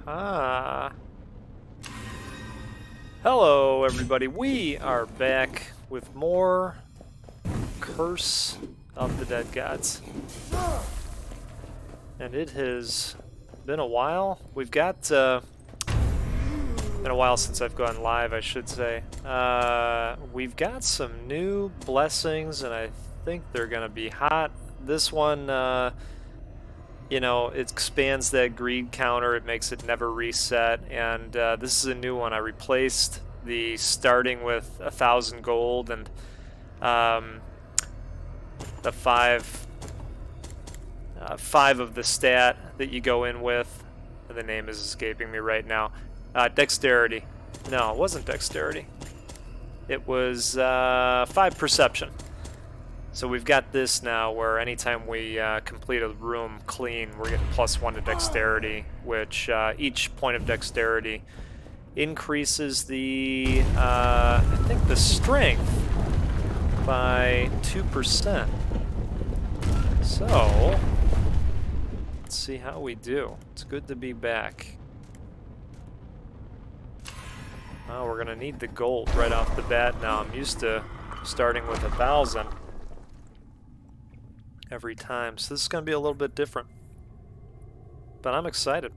Ah. Hello, everybody. We are back with more Curse of the Dead Gods. And it has been a while. We've got, been a while since I've gone live, I should say. We've got some new blessings, and I think they're going to be hot. This one, you know, it expands that greed counter, it makes it never reset, and this is a new one. I replaced the starting with 1,000 gold and the five of the stat that you go in with. The name is escaping me right now. Dexterity. No, it wasn't Dexterity. It was 5 Perception. So we've got this now where anytime we complete a room clean, we're getting +1 to Dexterity, which each point of Dexterity increases the, I think, the strength by 2%. So, let's see how we do. It's good to be back. Oh, we're going to need the gold right off the bat now. I'm used to starting with 1,000. Every time, so this is going to be a little bit different, but I'm excited.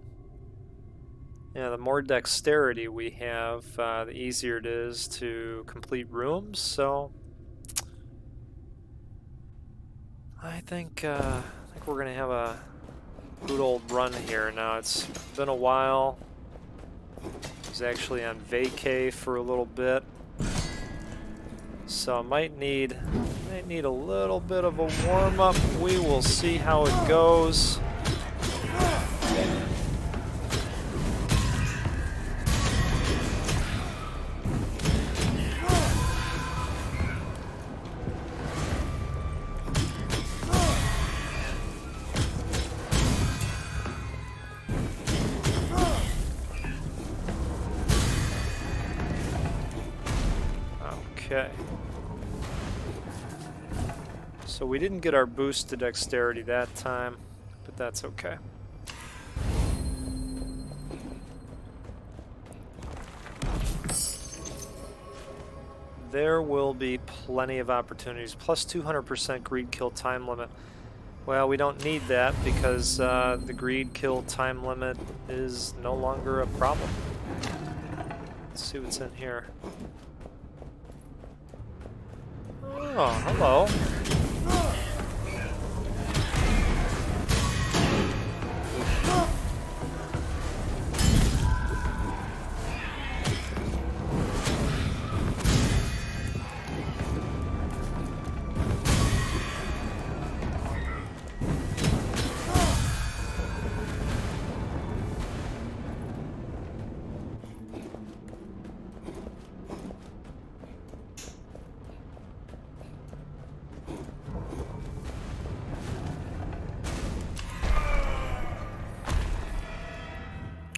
Yeah, the more dexterity we have, the easier it is to complete rooms. So I think we're going to have a good old run here. Now it's been a while. I was actually on vacay for a little bit. So I might need a little bit of a warm-up. We will see how it goes. Okay. So we didn't get our boost to dexterity that time, but that's okay. There will be plenty of opportunities. Plus 200% greed kill time limit. Well, we don't need that because the greed kill time limit is no longer a problem. Let's see what's in here. Oh, hello.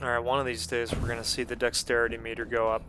Alright, one of these days we're going to see the dexterity meter go up.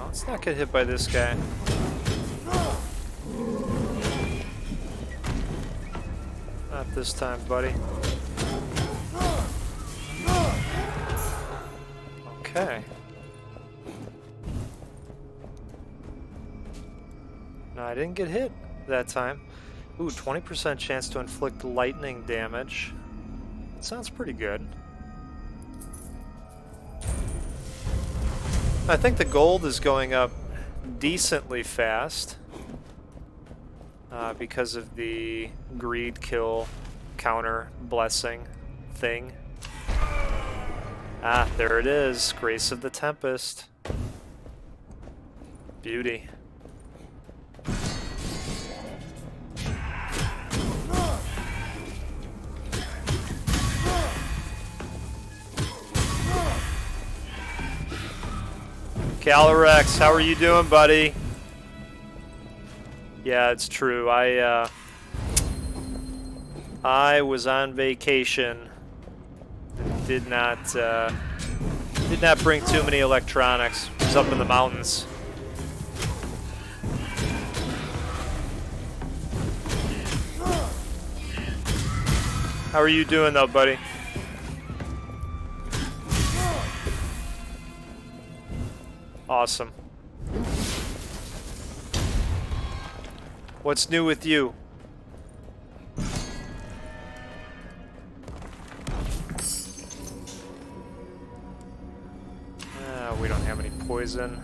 Let's not get hit by this guy. Not this time, buddy. Okay. No, I didn't get hit that time. Ooh, 20% chance to inflict lightning damage. That sounds pretty good. I think the gold is going up decently fast because of the greed kill counter blessing thing. Ah, there it is. Grace of the Tempest. Beauty. Calyrex, how are you doing, buddy? Yeah, it's true. I was on vacation and did not bring too many electronics. I was up in the mountains. How are you doing though, buddy? Awesome. What's new with you? We don't have any poison.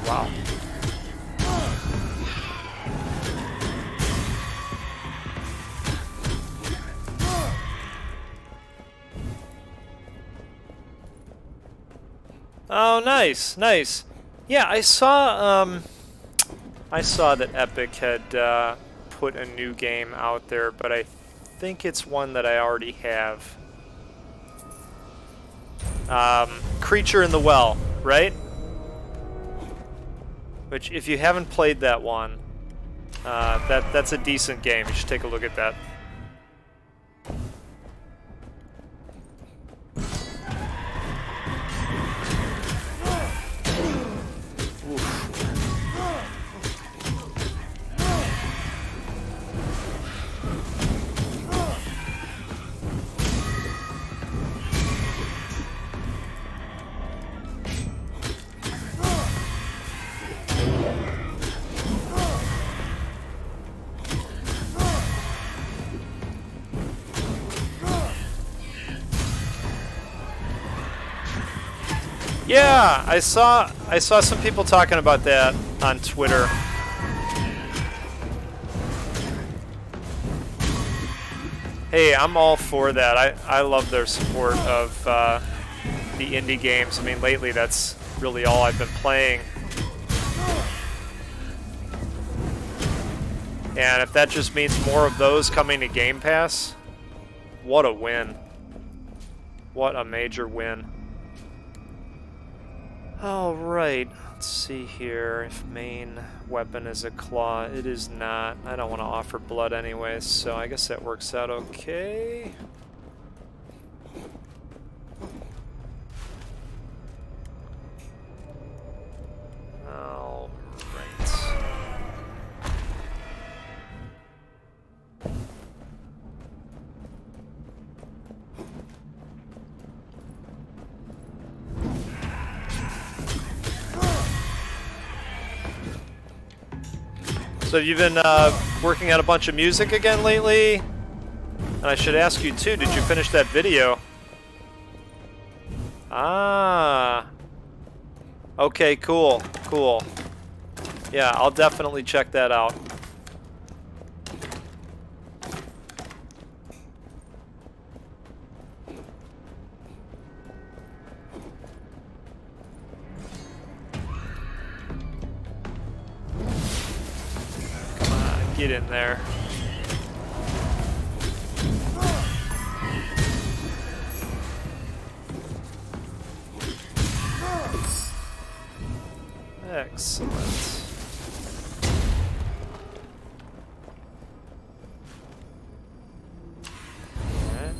Wow. Oh, nice, nice. Yeah, I saw that Epic had put a new game out there, but I think it's one that I already have. Creature in the Well, right? Which, if you haven't played that one, that's a decent game. You should take a look at that. Yeah, I saw some people talking about that on Twitter. Hey, I'm all for that. I love their support of the indie games. I mean, lately that's really all I've been playing. And if that just means more of those coming to Game Pass, what a win. What a major win. Alright, let's see here. If main weapon is a claw, it is not. I don't want to offer blood anyway, so I guess that works out okay. Alright. So you've been working on a bunch of music again lately? And I should ask you too, did you finish that video? Ah. Okay, cool, cool. Yeah, I'll definitely check that out. Get in there. Excellent. Alright.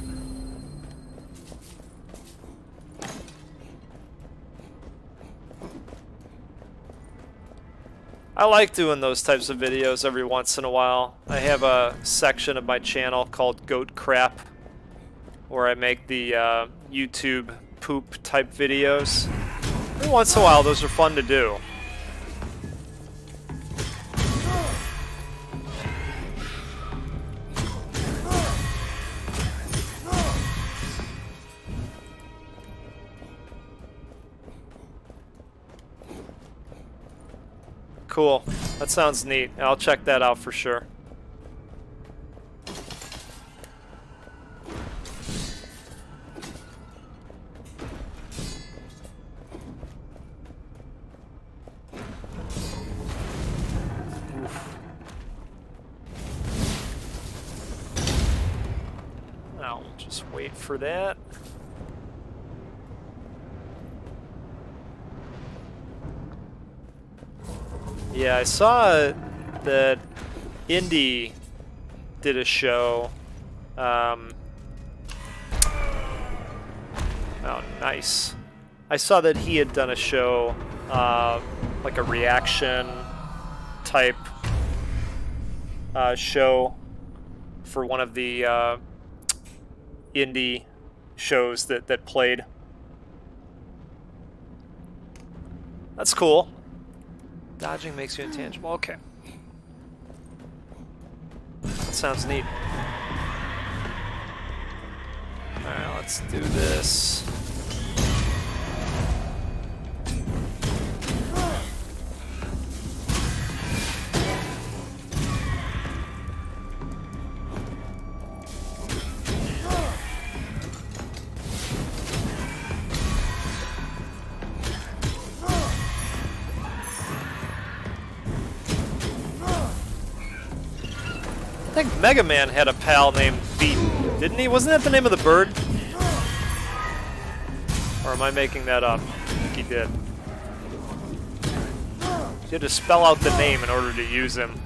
I like doing those types of videos every once in a while. I have a section of my channel called Goat Crap, where I make the YouTube poop type videos. Every once in a while, those are fun to do. Cool. That sounds neat. I'll check that out for sure. I'll just wait for that. Yeah, I saw that Indy did a show. Oh, nice. I saw that he had done a show, like a reaction type show for one of the indie shows that played. That's cool. Dodging makes you intangible. Okay. That sounds neat. Alright, let's do this. I think Mega Man had a pal named Beat, didn't he? Wasn't that the name of the bird? Or am I making that up? I think he did. You had to spell out the name in order to use him.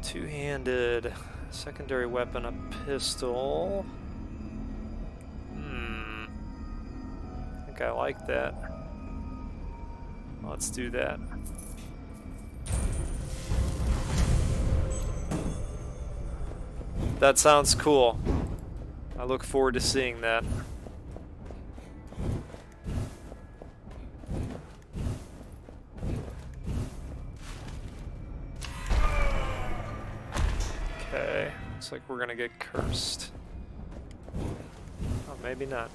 Two-handed secondary weapon, a pistol. I like that. Let's do that. That sounds cool. I look forward to seeing that. Okay, looks like we're gonna get cursed. Oh, maybe not.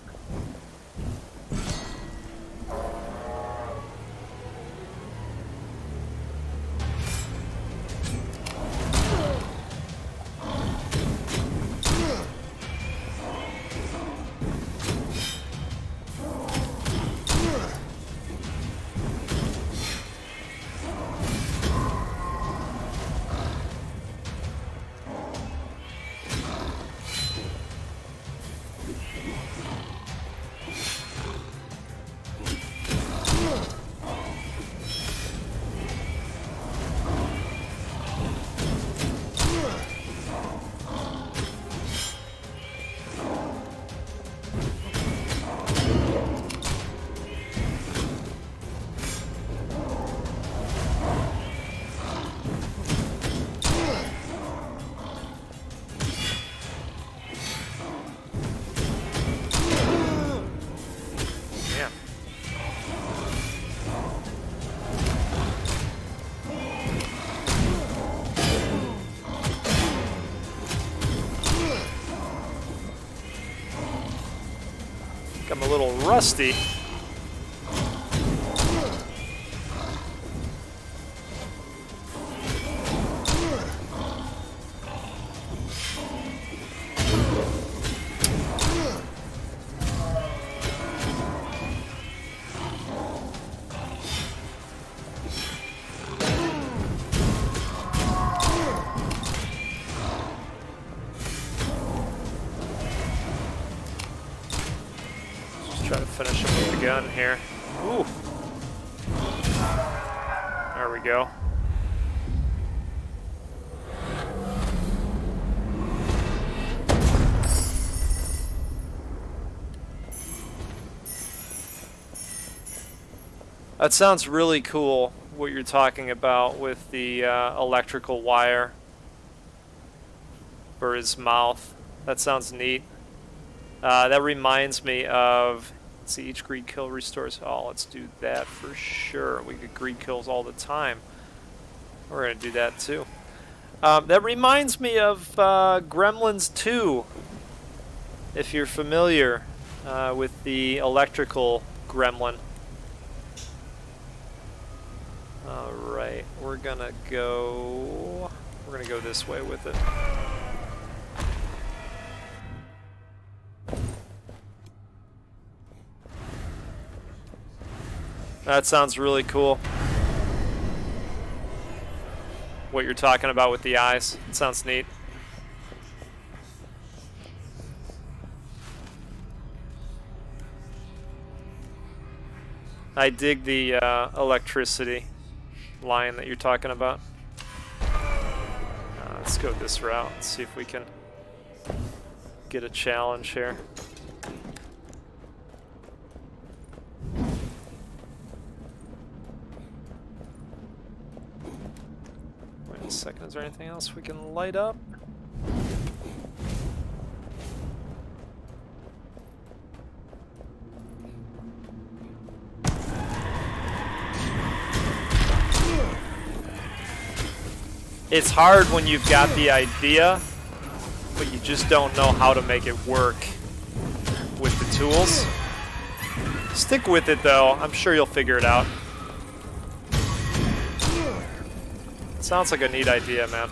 I'm a little rusty. Try to finish him with the gun here. Ooh. There we go. That sounds really cool, what you're talking about with the electrical wire for his mouth. That sounds neat. That reminds me of, let's see, each greed kill restores. Oh, let's do that for sure. We get greed kills all the time. We're going to do that too. That reminds me of Gremlins 2, if you're familiar with the electrical gremlin. Alright, we're gonna go this way with it. That sounds really cool. What you're talking about with the eyes. It sounds neat. I dig the electricity line that you're talking about. Let's go this route and see if we can get a challenge here. Wait a second, is there anything else we can light up? It's hard when you've got the idea, but you just don't know how to make it work with the tools. Stick with it though, I'm sure you'll figure it out. Sounds like a neat idea, man.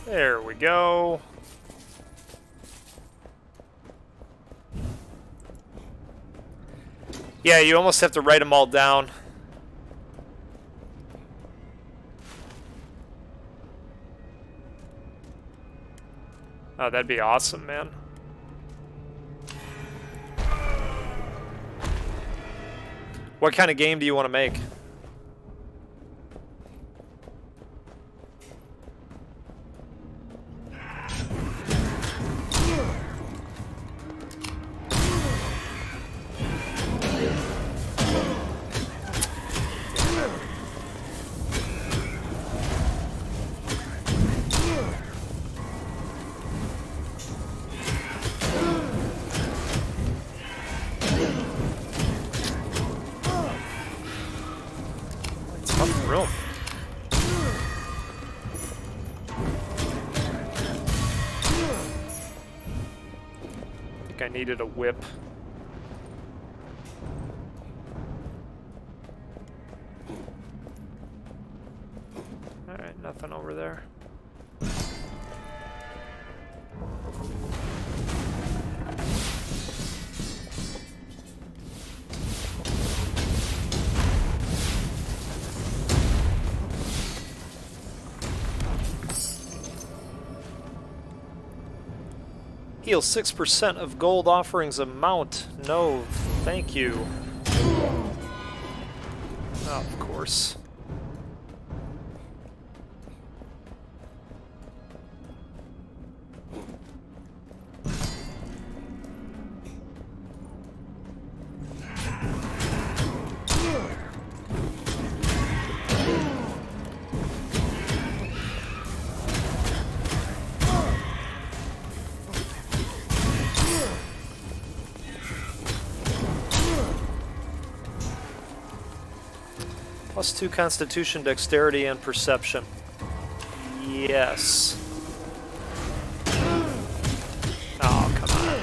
There we go. Yeah, you almost have to write them all down. Oh, that'd be awesome, man. What kind of game do you want to make? Room. I think I needed a whip. Alright, nothing over there. Heal 6% of gold offerings amount. No, thank you. Oh, of course. +2 Constitution, Dexterity, and Perception. Yes. Oh, come on.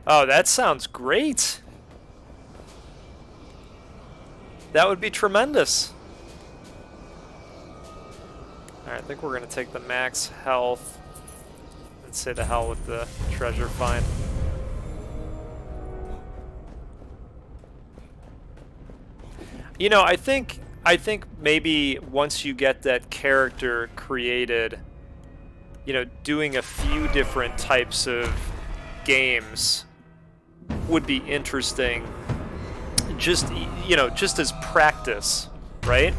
Oh, that sounds great. That would be tremendous. Alright, I think we're going to take the max health and say to hell with the treasure find. You know, I think maybe once you get that character created, you know, doing a few different types of games would be interesting. Just, you know, just as practice, right?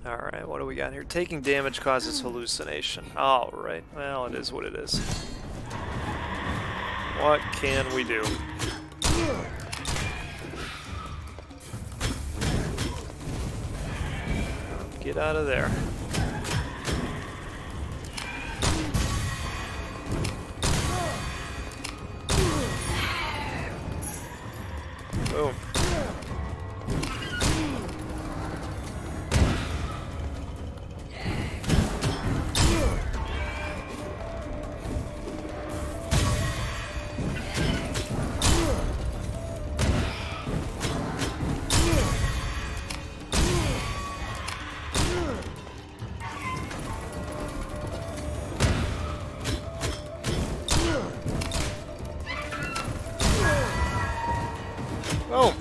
All right, what do we got here? Taking damage causes hallucination. All right, well, it is what it is. What can we do? Get out of there. Boom. Oh.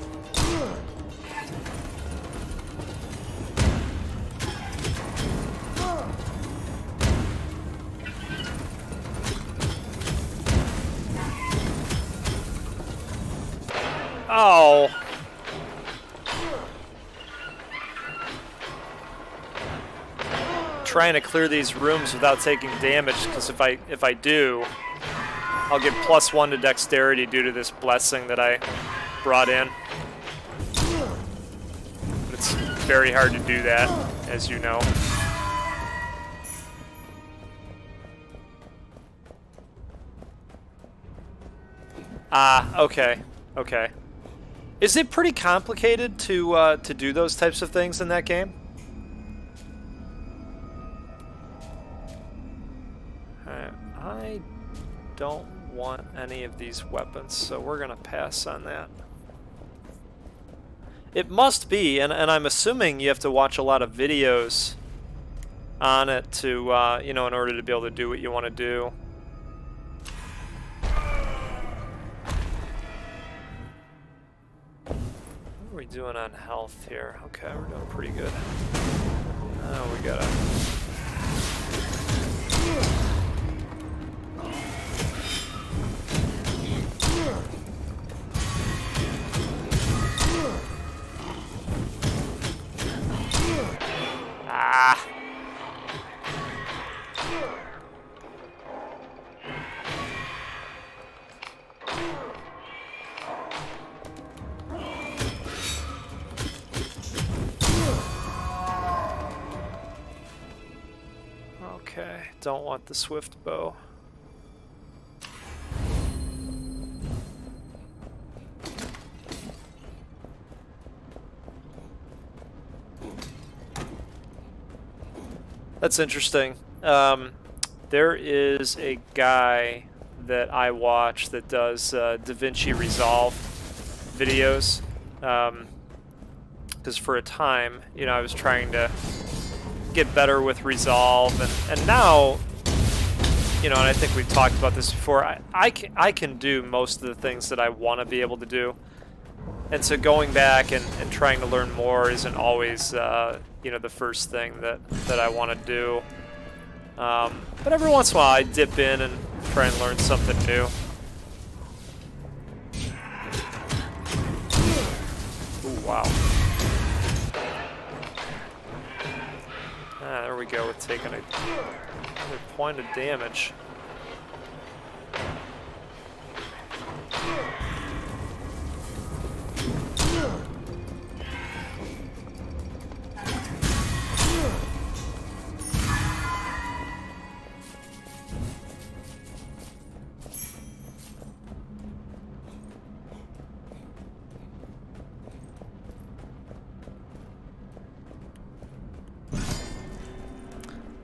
Oh. Trying to clear these rooms without taking damage, because if I do, I'll get +1 to dexterity due to this blessing that I brought in. But it's very hard to do that, as you know. Ah, okay, okay. Is it pretty complicated to do those types of things in that game? I don't want any of these weapons, so we're gonna pass on that. It must be, and I'm assuming you have to watch a lot of videos on it to, you know, in order to be able to do what you want to do. What are we doing on health here? Okay, we're doing pretty good. Oh, we gotta... Ah. Okay, don't want the swift bow. That's interesting. There is a guy that I watch that does DaVinci Resolve videos. Because for a time, you know, I was trying to get better with Resolve, and now, you know, and I think we've talked about this before, I can do most of the things that I want to be able to do. And so going back and trying to learn more isn't always, you know, the first thing that I want to do. But every once in a while I dip in and try and learn something new. Ooh, wow. Ah, there we go with taking another point of damage.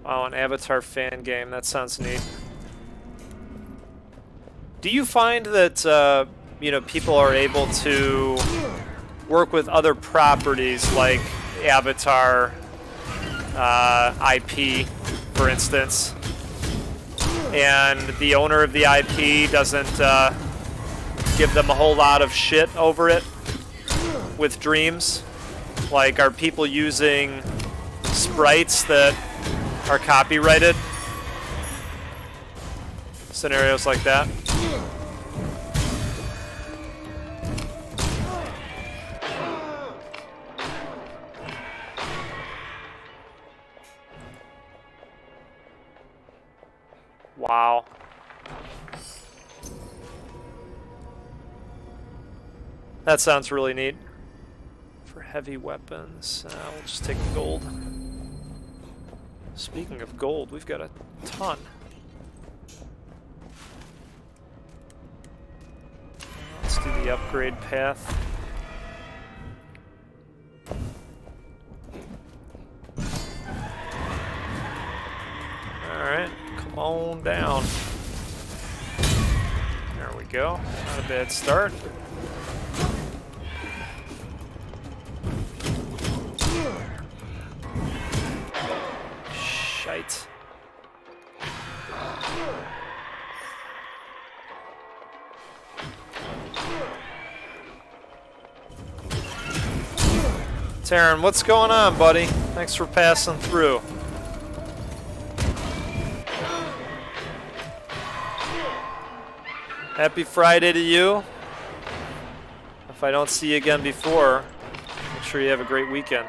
Oh, an Avatar fan game. That sounds neat. Do you find that, you know, people are able to work with other properties like Avatar IP, for instance, and the owner of the IP doesn't give them a whole lot of shit over it? with dreams? Like, are people using sprites that are copyrighted? Scenarios like that. Wow. That sounds really neat. For heavy weapons, we'll just take the gold. Speaking of gold, we've got a ton. Let's do the upgrade path. Alright, come on down. There we go. Not a bad start. Shite. Taryn, what's going on, buddy? Thanks for passing through. Happy Friday to you. If I don't see you again before, make sure you have a great weekend.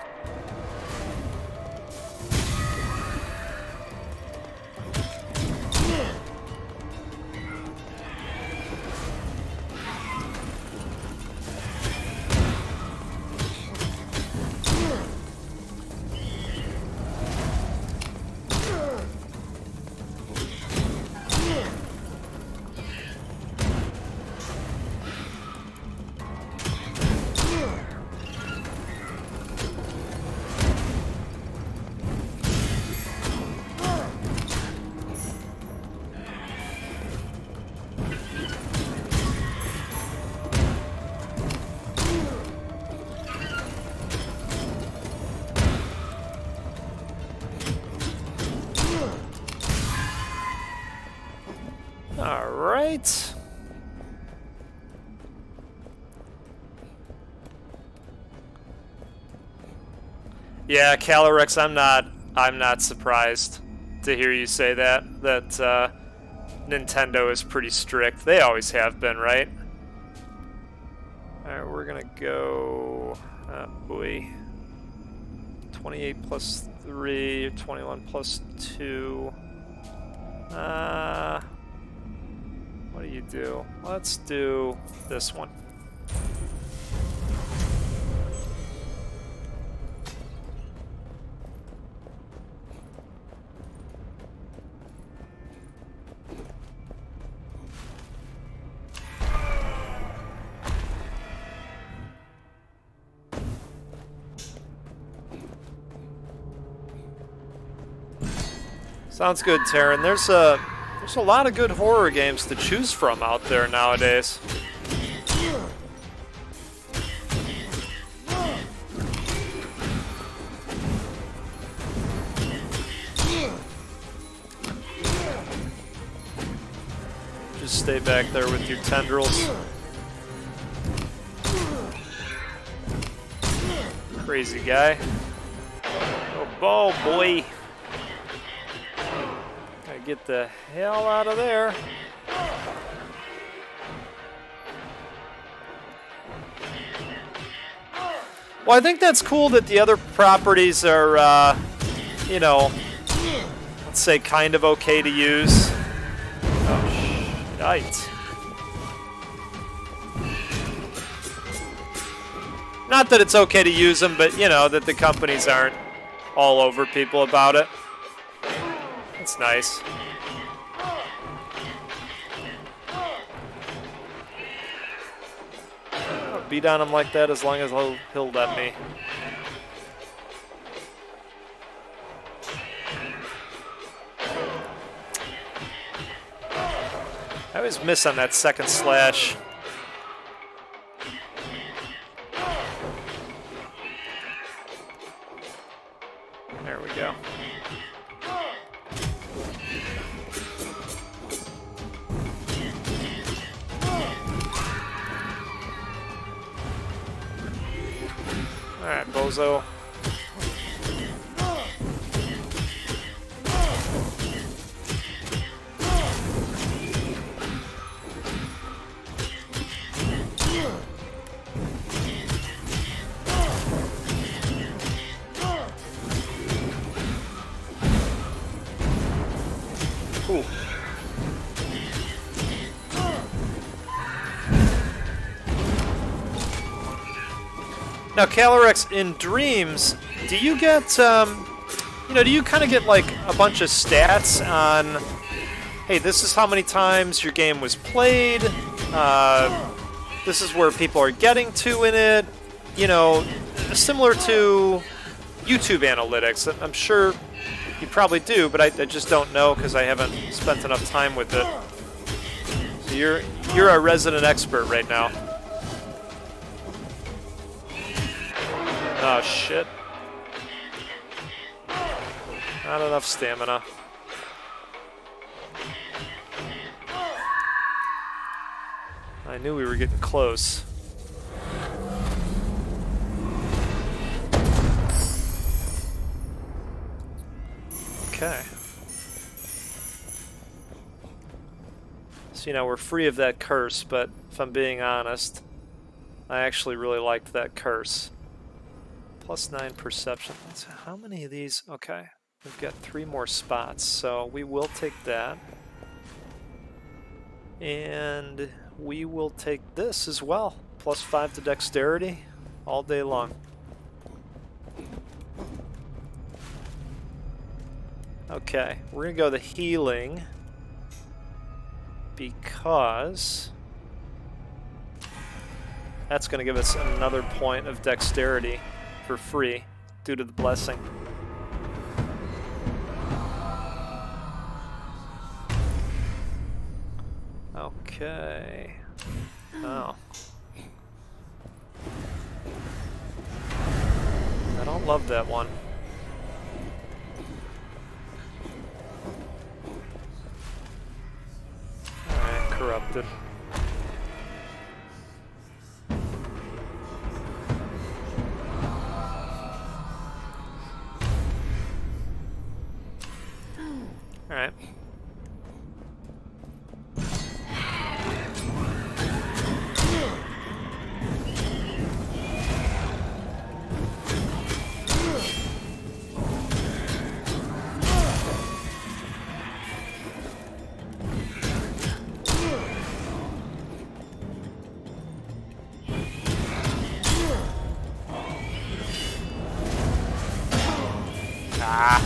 Alright. Yeah, Calyrex, I'm not surprised to hear you say that Nintendo is pretty strict. They always have been, right? Alright, we're gonna go, oh boy, 28 plus 3, 21 plus 2. What do you do? Let's do this one. Sounds good, Taryn. There's a lot of good horror games to choose from out there nowadays. Just stay back there with your tendrils. Crazy guy. Oh boy. Gotta get the hell out of there. Well, I think that's cool that the other properties are, you know, let's say kind of okay to use. Oh, shite. Not that it's okay to use them, but, you know, that the companies aren't all over people about it. That's nice. I'll beat on him like that as long as he'll let me. I always miss on that second slash. There we go. bozo. Cool. Now, Calyrex, in Dreams, do you get, do you kind of get like a bunch of stats on, hey, this is how many times your game was played, this is where people are getting to in it, similar to YouTube analytics? I'm sure you probably do, but I just don't know because I haven't spent enough time with it. So you're a resident expert right now. Oh, shit. Not enough stamina. I knew we were getting close. Okay. So, we're free of that curse, but if I'm being honest, I actually really liked that curse. +9 perception. So how many of these? Okay, we've got 3 more spots, so we will take that. And we will take this as well. +5 to dexterity all day long. Okay, we're gonna go the healing because that's gonna give us another point of dexterity for free due to the blessing. Okay. Oh. I don't love that one. Alright, corrupted. Alright. Ah.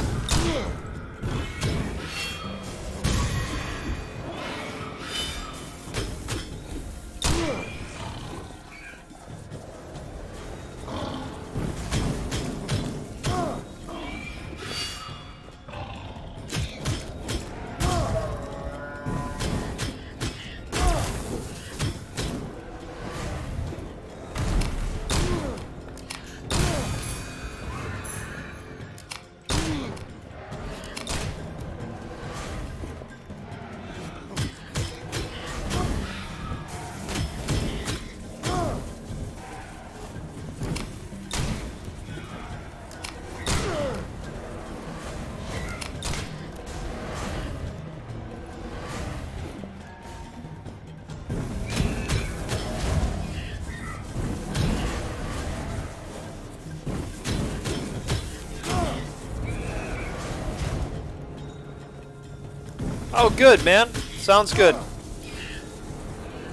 Oh, good, man. Sounds good.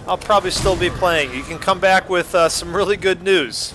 I'll probably still be playing. You can come back with some really good news.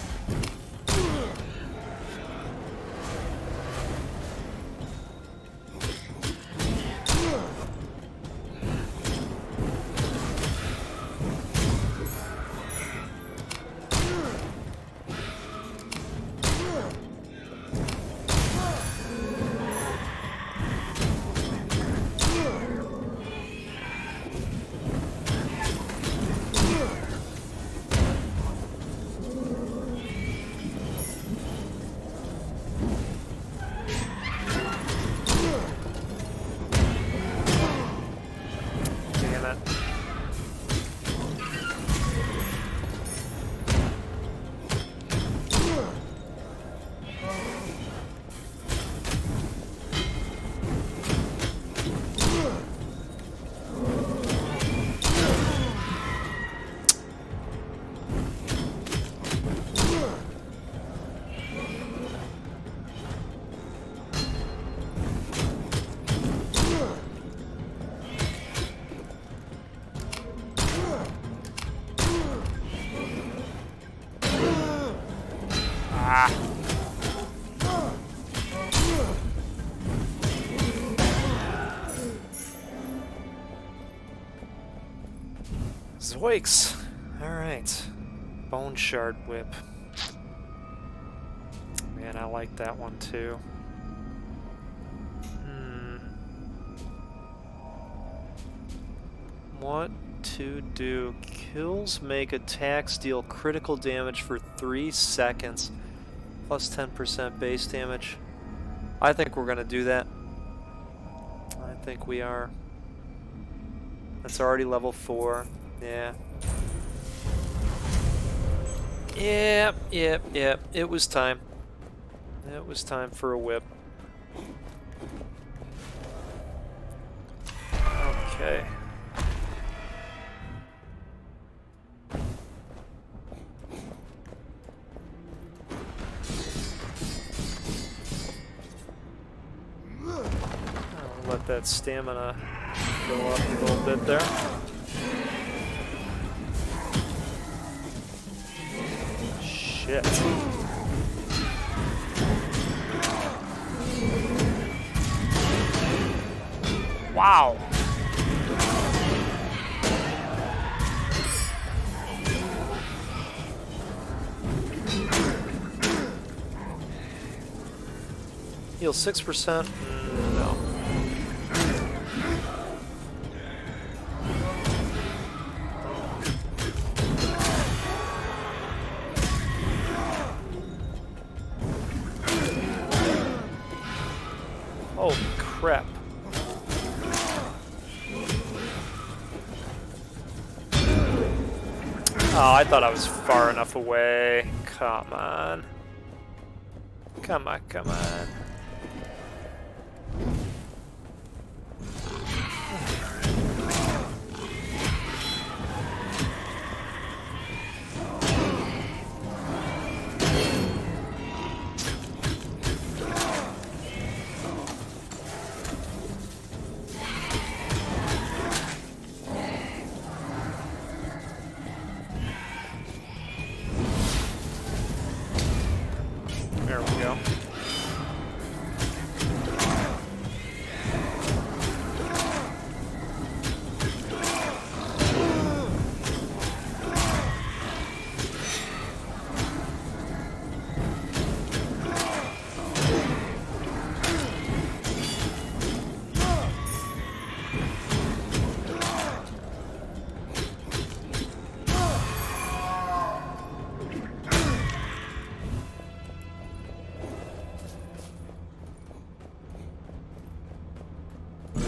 Zoinks! Alright. Bone Shard Whip. Man, I like that one too. What to do? Kills make attacks deal critical damage for 3 seconds. Plus 10% base damage. I think we're going to do that. I think we are. That's already level 4. Yeah. Yep. It was time. It was time for a whip. Okay. I'll let that stamina go up a little bit there. Shit. Wow. Heal 6%? No. Oh, crap. Oh, I thought I was far enough away. Come on. Come on. There we go.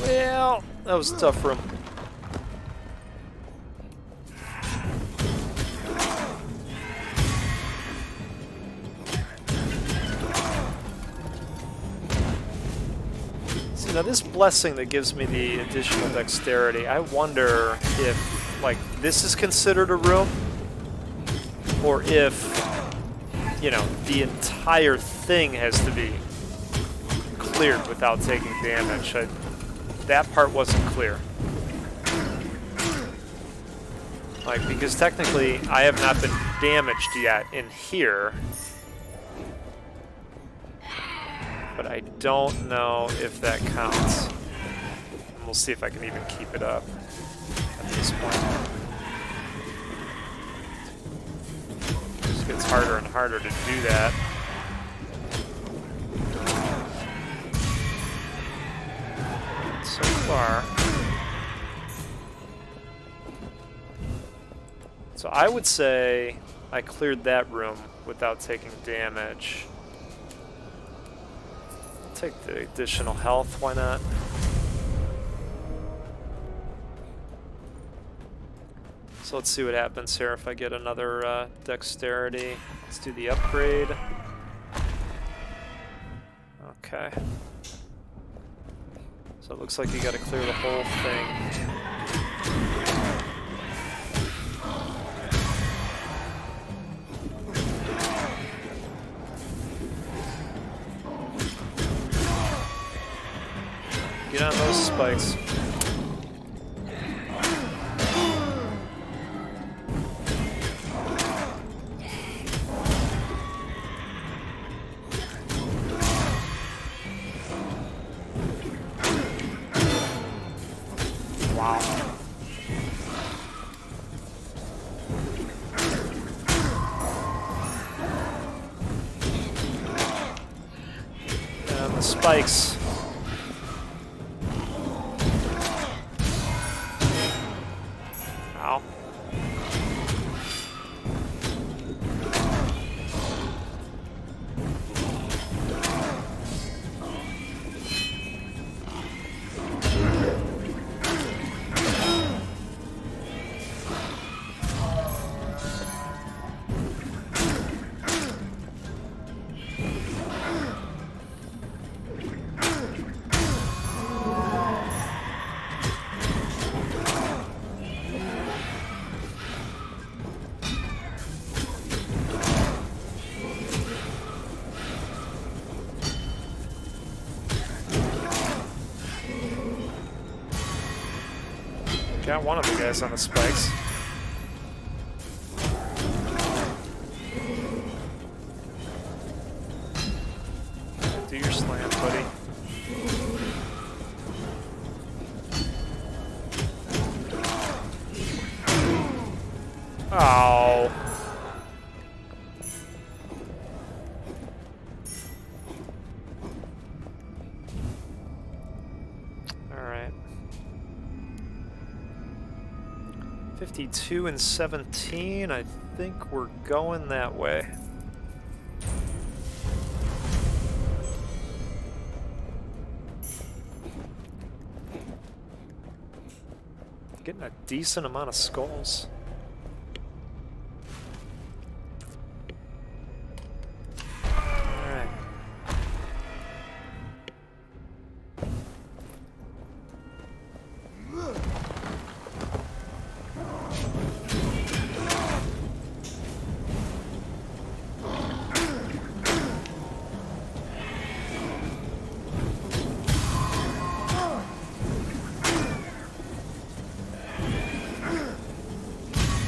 Well, that was a tough room. See, now this blessing that gives me the additional dexterity, I wonder if, like, this is considered a room, or if, you know, the entire thing has to be cleared without taking damage. That part wasn't clear. Like, because technically I have not been damaged yet in here. But I don't know if that counts. And we'll see if I can even keep it up at this point. It just gets harder and harder to do that. So far. So I would say I cleared that room without taking damage. I'll take the additional health, why not? So let's see what happens here if I get another dexterity. Let's do the upgrade. Okay. So it looks like you gotta clear the whole thing. Get on those spikes. spikes. Ow. Got one of the guys on the spikes. Do your slam, buddy. Oh. All right. 52 and 17. I think we're going that way. Getting a decent amount of skulls.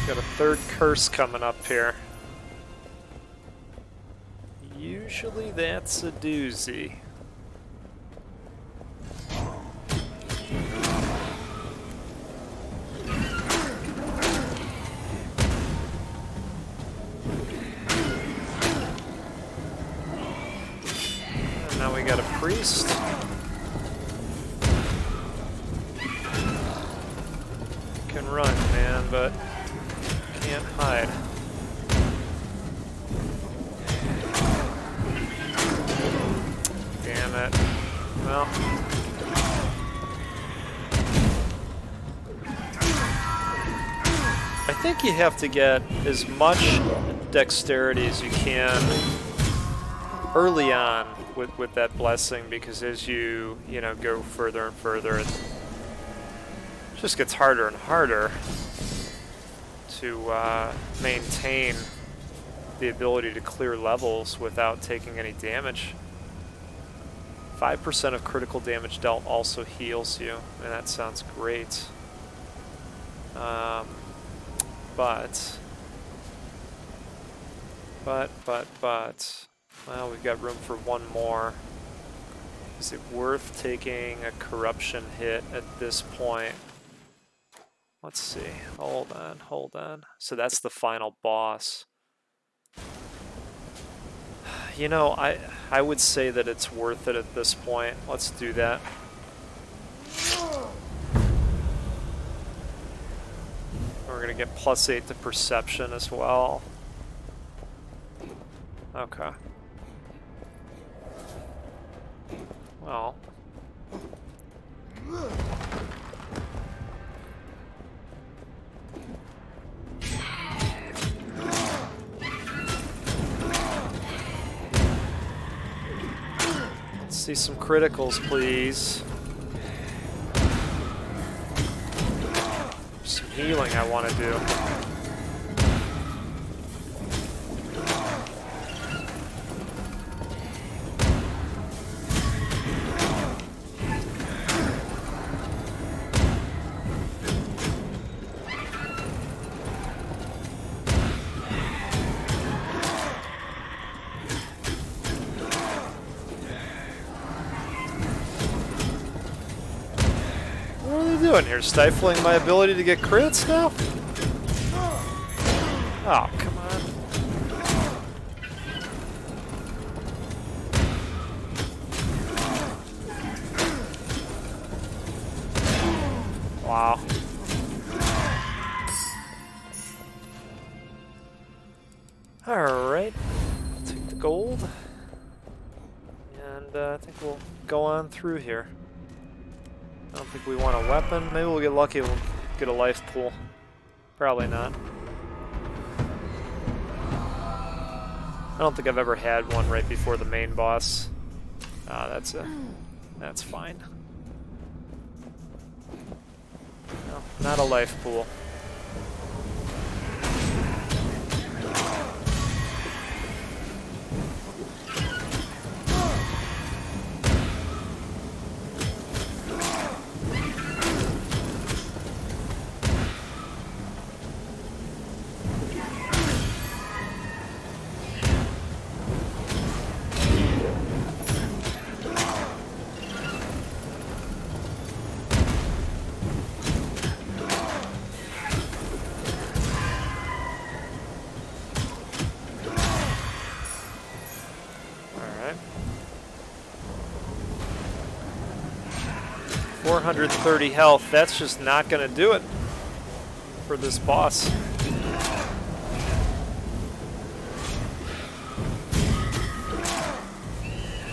Got a third curse coming up here. Usually that's a doozy. And now we got a priest. Can run, man, but can't hide. Damn it. Well. I think you have to get as much dexterity as you can early on with that blessing, because as you go further and further, it just gets harder and harder to maintain the ability to clear levels without taking any damage. 5% of critical damage dealt also heals you, and that sounds great. But, well, we've got room for one more. Is it worth taking a corruption hit at this point? Let's see. Hold on. So that's the final boss. You know, I would say that it's worth it at this point. Let's do that. We're gonna get +8 to perception as well. Okay. Well. Let's see some criticals, please. Some healing I want to do. What are they doing here? Stifling my ability to get crits now? Oh, come on. Wow. Alright, I'll take the gold. And I think we'll go on through here. I don't think we want a weapon. Maybe we'll get lucky, we'll get a life pool. Probably not. I don't think I've ever had one right before the main boss. That's fine. No, not a life pool. Alright. 430 health, that's just not gonna do it for this boss.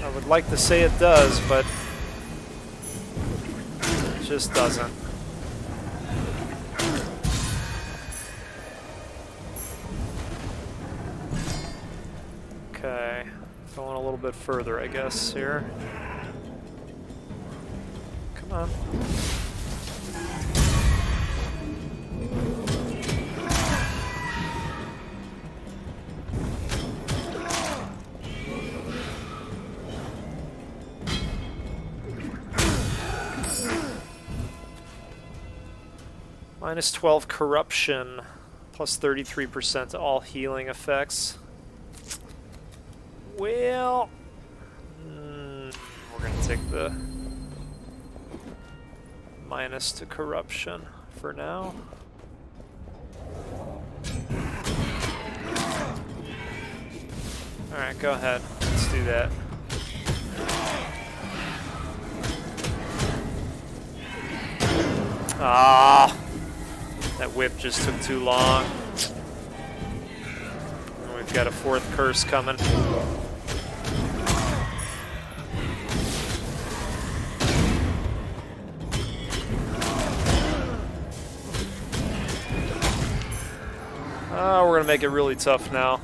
I would like to say it does, but it just doesn't. Okay, going a little bit further, I guess, here. Come on. Minus 12 corruption, plus 33% to all healing effects. Well, we're gonna take the minus to corruption for now. Alright, go ahead. Let's do that. Ah, that whip just took too long. And we've got a fourth curse coming. We're gonna make it really tough now.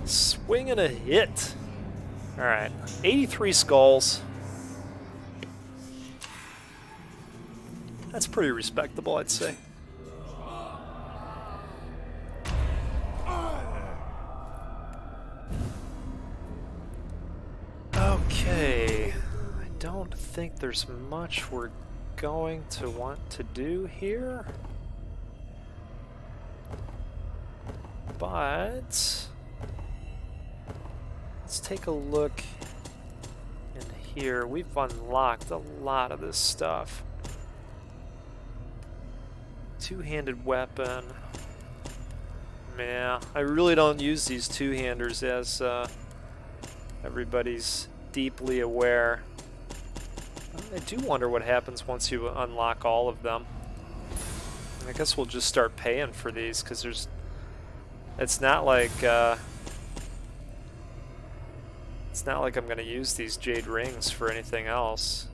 Swing and a hit. Alright, 83 skulls. That's pretty respectable, I'd say. Okay, I don't think there's much we're going to want to do here. But let's take a look in here. We've unlocked a lot of this stuff. Two-handed weapon. Yeah, I really don't use these two-handers, as everybody's deeply aware. I do wonder what happens once you unlock all of them. I guess we'll just start paying for these, because there's... It's not like I'm going to use these jade rings for anything else.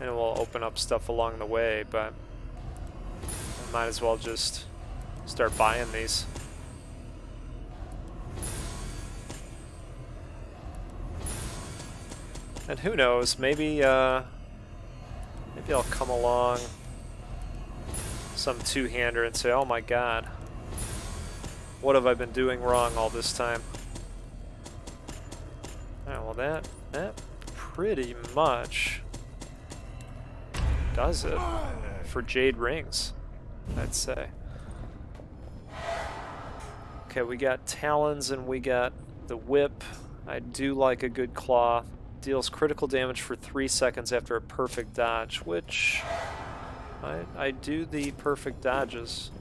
And we'll open up stuff along the way, but I might as well just start buying these. And who knows, maybe I'll come along some two-hander and say, oh my god, what have I been doing wrong all this time? Alright, well that pretty much does it for jade rings, I'd say. Okay, we got talons and we got the whip. I do like a good claw. Deals critical damage for 3 seconds after a perfect dodge, which I do the perfect dodges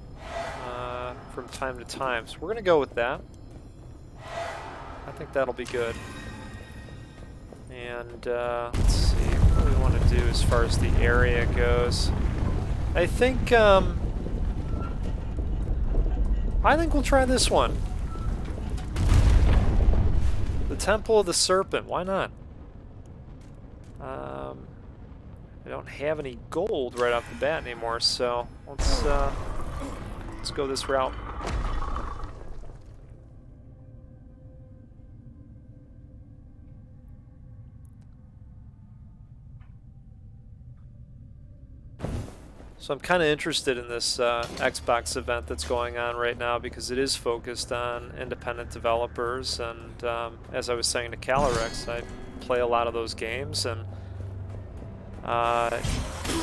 from time to time. So we're gonna go with that. I think that'll be good. And let's see, what do we want to do as far as the area goes? I think we'll try this one. The Temple of the Serpent, why not? I don't have any gold right off the bat anymore, so let's go this route. So I'm kind of interested in this Xbox event that's going on right now because it is focused on independent developers, and as I was saying to Calorex, I play a lot of those games, and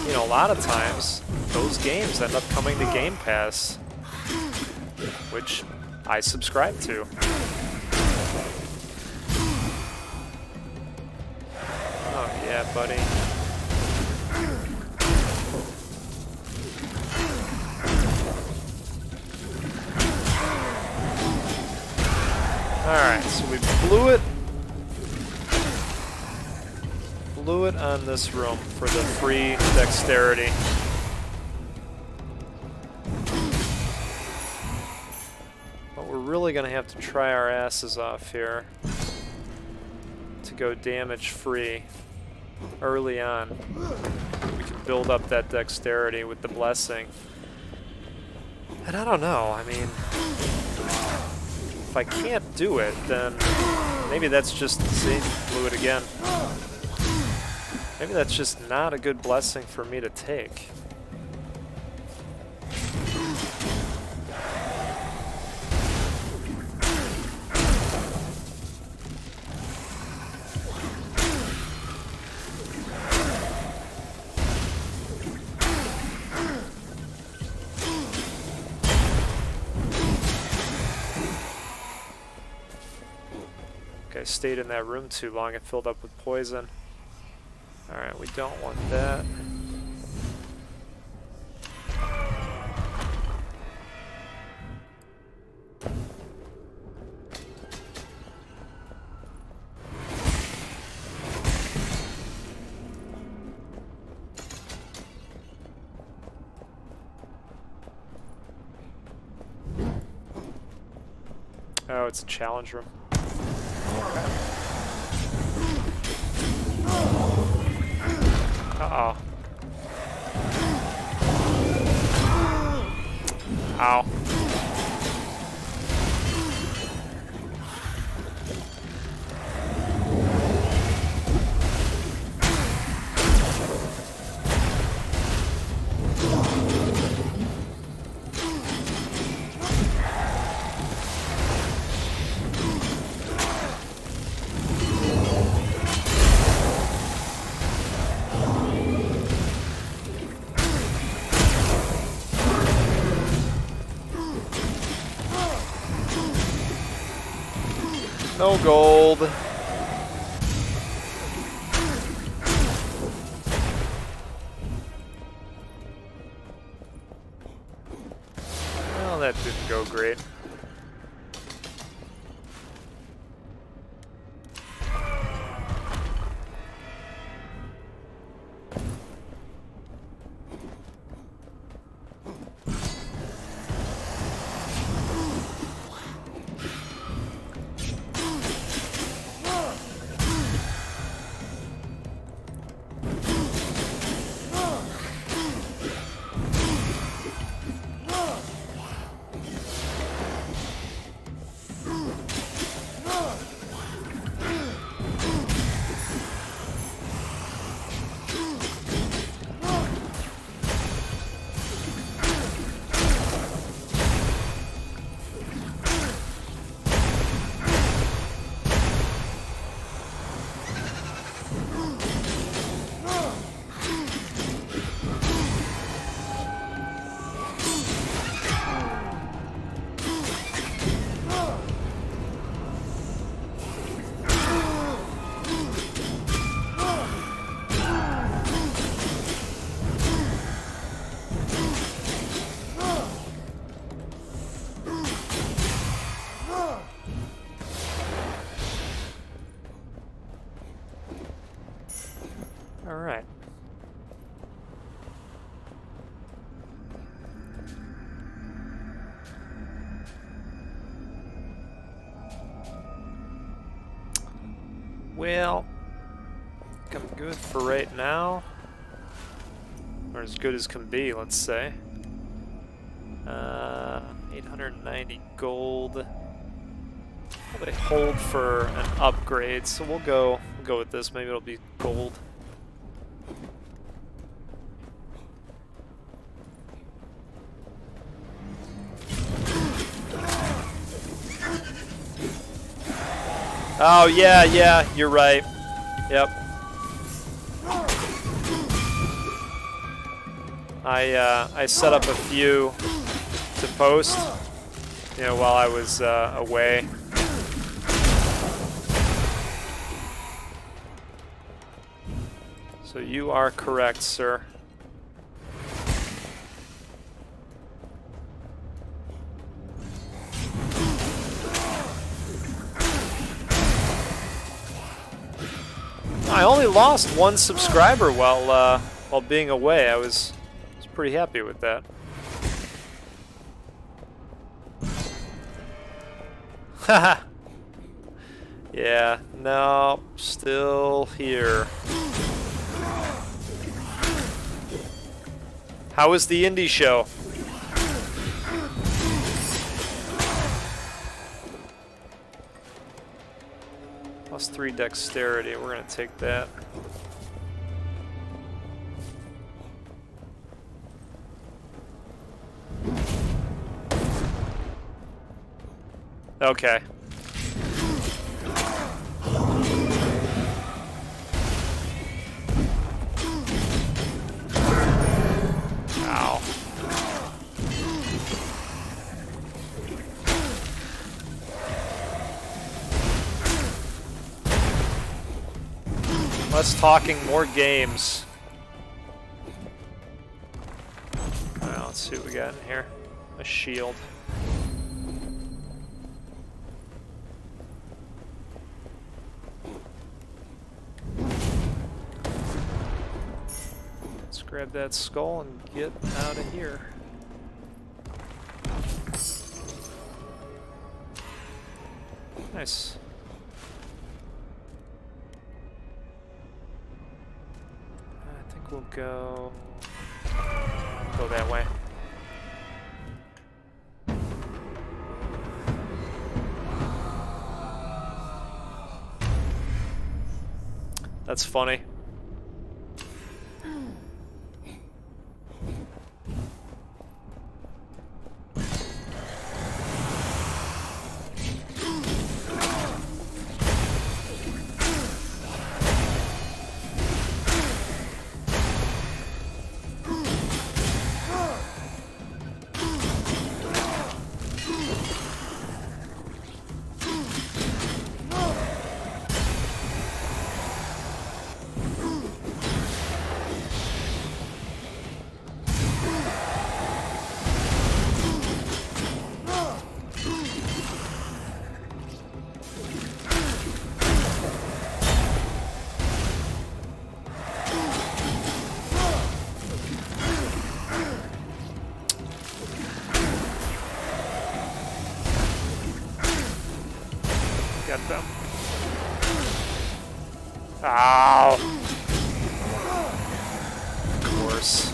you know, a lot of times those games end up coming to Game Pass, which I subscribe to. Oh yeah, buddy. Alright, so we blew it. Blew it on this room for the free dexterity. But we're really going to have to try our asses off here to go damage free early on. We can build up that dexterity with the blessing. And I don't know, I mean, if I can't do it, then maybe that's just, see, blew it again. Maybe that's just not a good blessing for me to take. Okay, stayed in that room too long, it filled up with poison. Alright, we don't want that. Oh, it's a challenge room. Okay. Uh-oh. Ow. No gold. Well, that didn't go great. Well, I'm good for right now. Or as good as can be, let's say. 890 gold. Probably hold for an upgrade, so we'll go with this. Maybe it'll be gold. Oh yeah, you're right. Yep. I set up a few to post, you know, while I was away. So you are correct, sir. I only lost one subscriber while being away. I was pretty happy with that. Haha. Yeah, no, still here. How was the indie show? +3 dexterity, we're gonna take that. Okay. Ow. Less talking, more games. Alright, let's see what we got in here. A shield. Let's grab that skull and get out of here. Nice. I think we'll go that way. That's funny. Get them. Ow! Of course.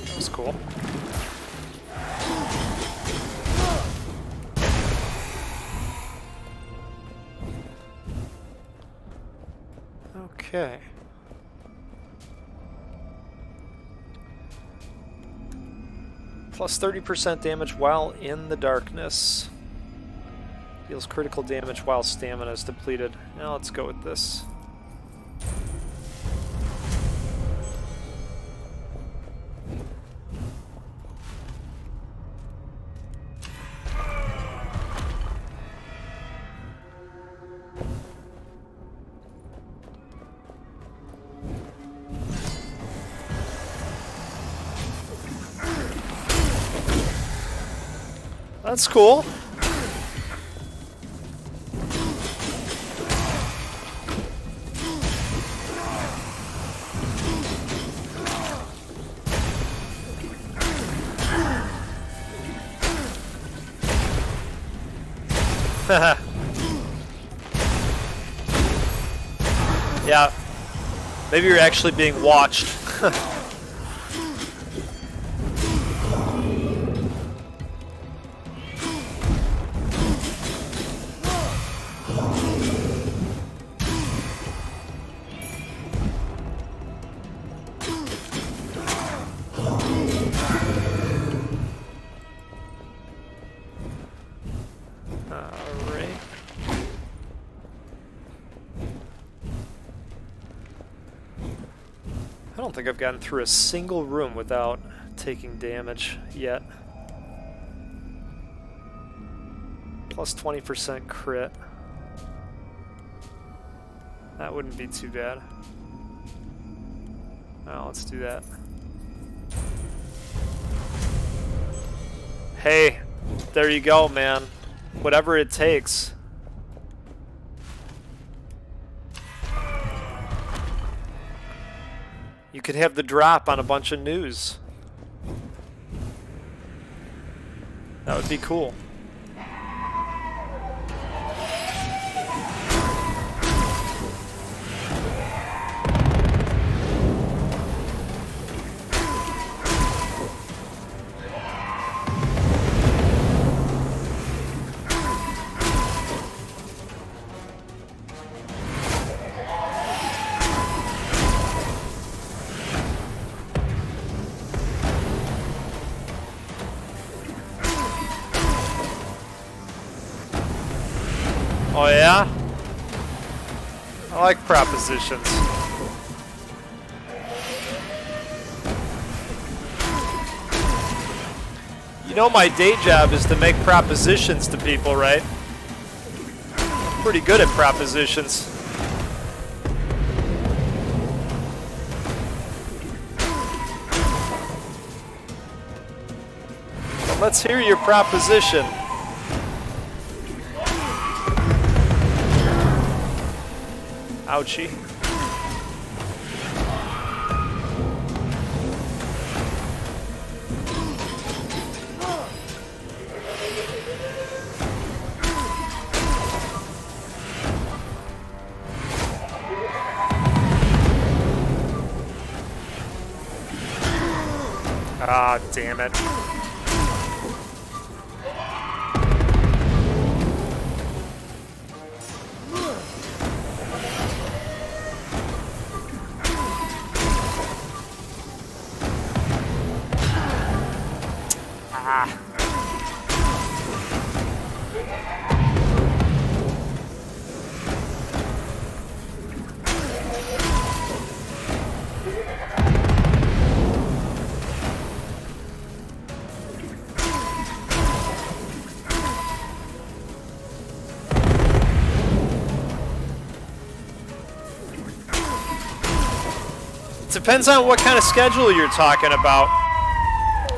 That was cool. Okay. Plus 30% damage while in the darkness. Deals critical damage while stamina is depleted. Now let's go with this. That's cool. Yeah. Maybe you're actually being watched. I don't think I've gotten through a single room without taking damage yet. Plus 20% crit. That wouldn't be too bad. Well, let's do that. Hey, there you go, man. Whatever it takes. You could have the drop on a bunch of news. That would be cool. Oh yeah? I like propositions. You know my day job is to make propositions to people, right? I'm pretty good at propositions. But let's hear your proposition. Ouchie. Ah, damn it. Depends on what kind of schedule you're talking about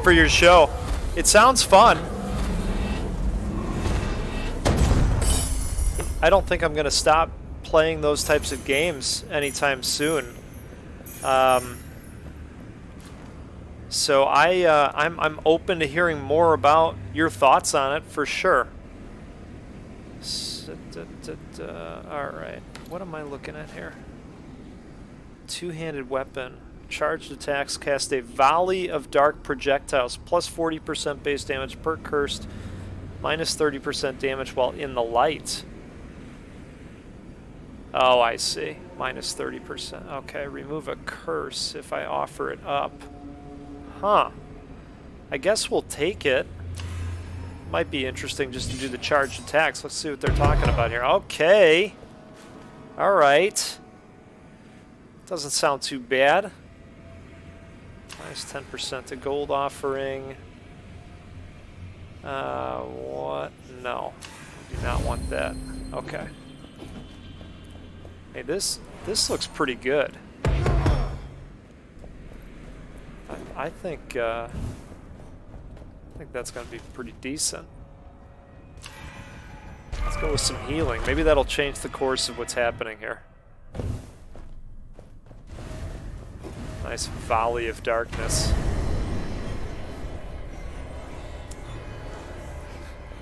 for your show. It sounds fun. I don't think I'm going to stop playing those types of games anytime soon. So I'm open to hearing more about your thoughts on it for sure. All right, what am I looking at here? Two-handed weapon. Charged attacks cast a volley of dark projectiles. Plus 40% base damage per cursed. Minus 30% damage while in the light. Oh, I see. Minus 30%. Okay, remove a curse if I offer it up. Huh. I guess we'll take it. Might be interesting just to do the charged attacks. Let's see what they're talking about here. Okay. All right. Doesn't sound too bad. Minus 10% to gold offering. What? No. I do not want that. Okay. Hey, this looks pretty good. I think that's going to be pretty decent. Let's go with some healing. Maybe that'll change the course of what's happening here. Nice volley of darkness.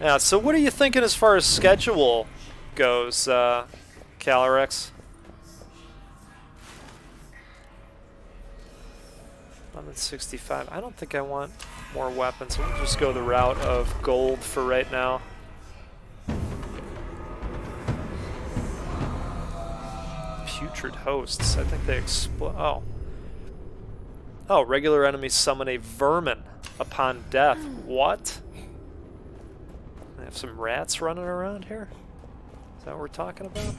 Yeah, so what are you thinking as far as schedule goes, Calyrex? I'm at 65. I don't think I want more weapons. We'll just go the route of gold for right now. Putrid hosts. I think they explode. Oh. Oh, regular enemies summon a vermin upon death. What? I have some rats running around here? Is that what we're talking about?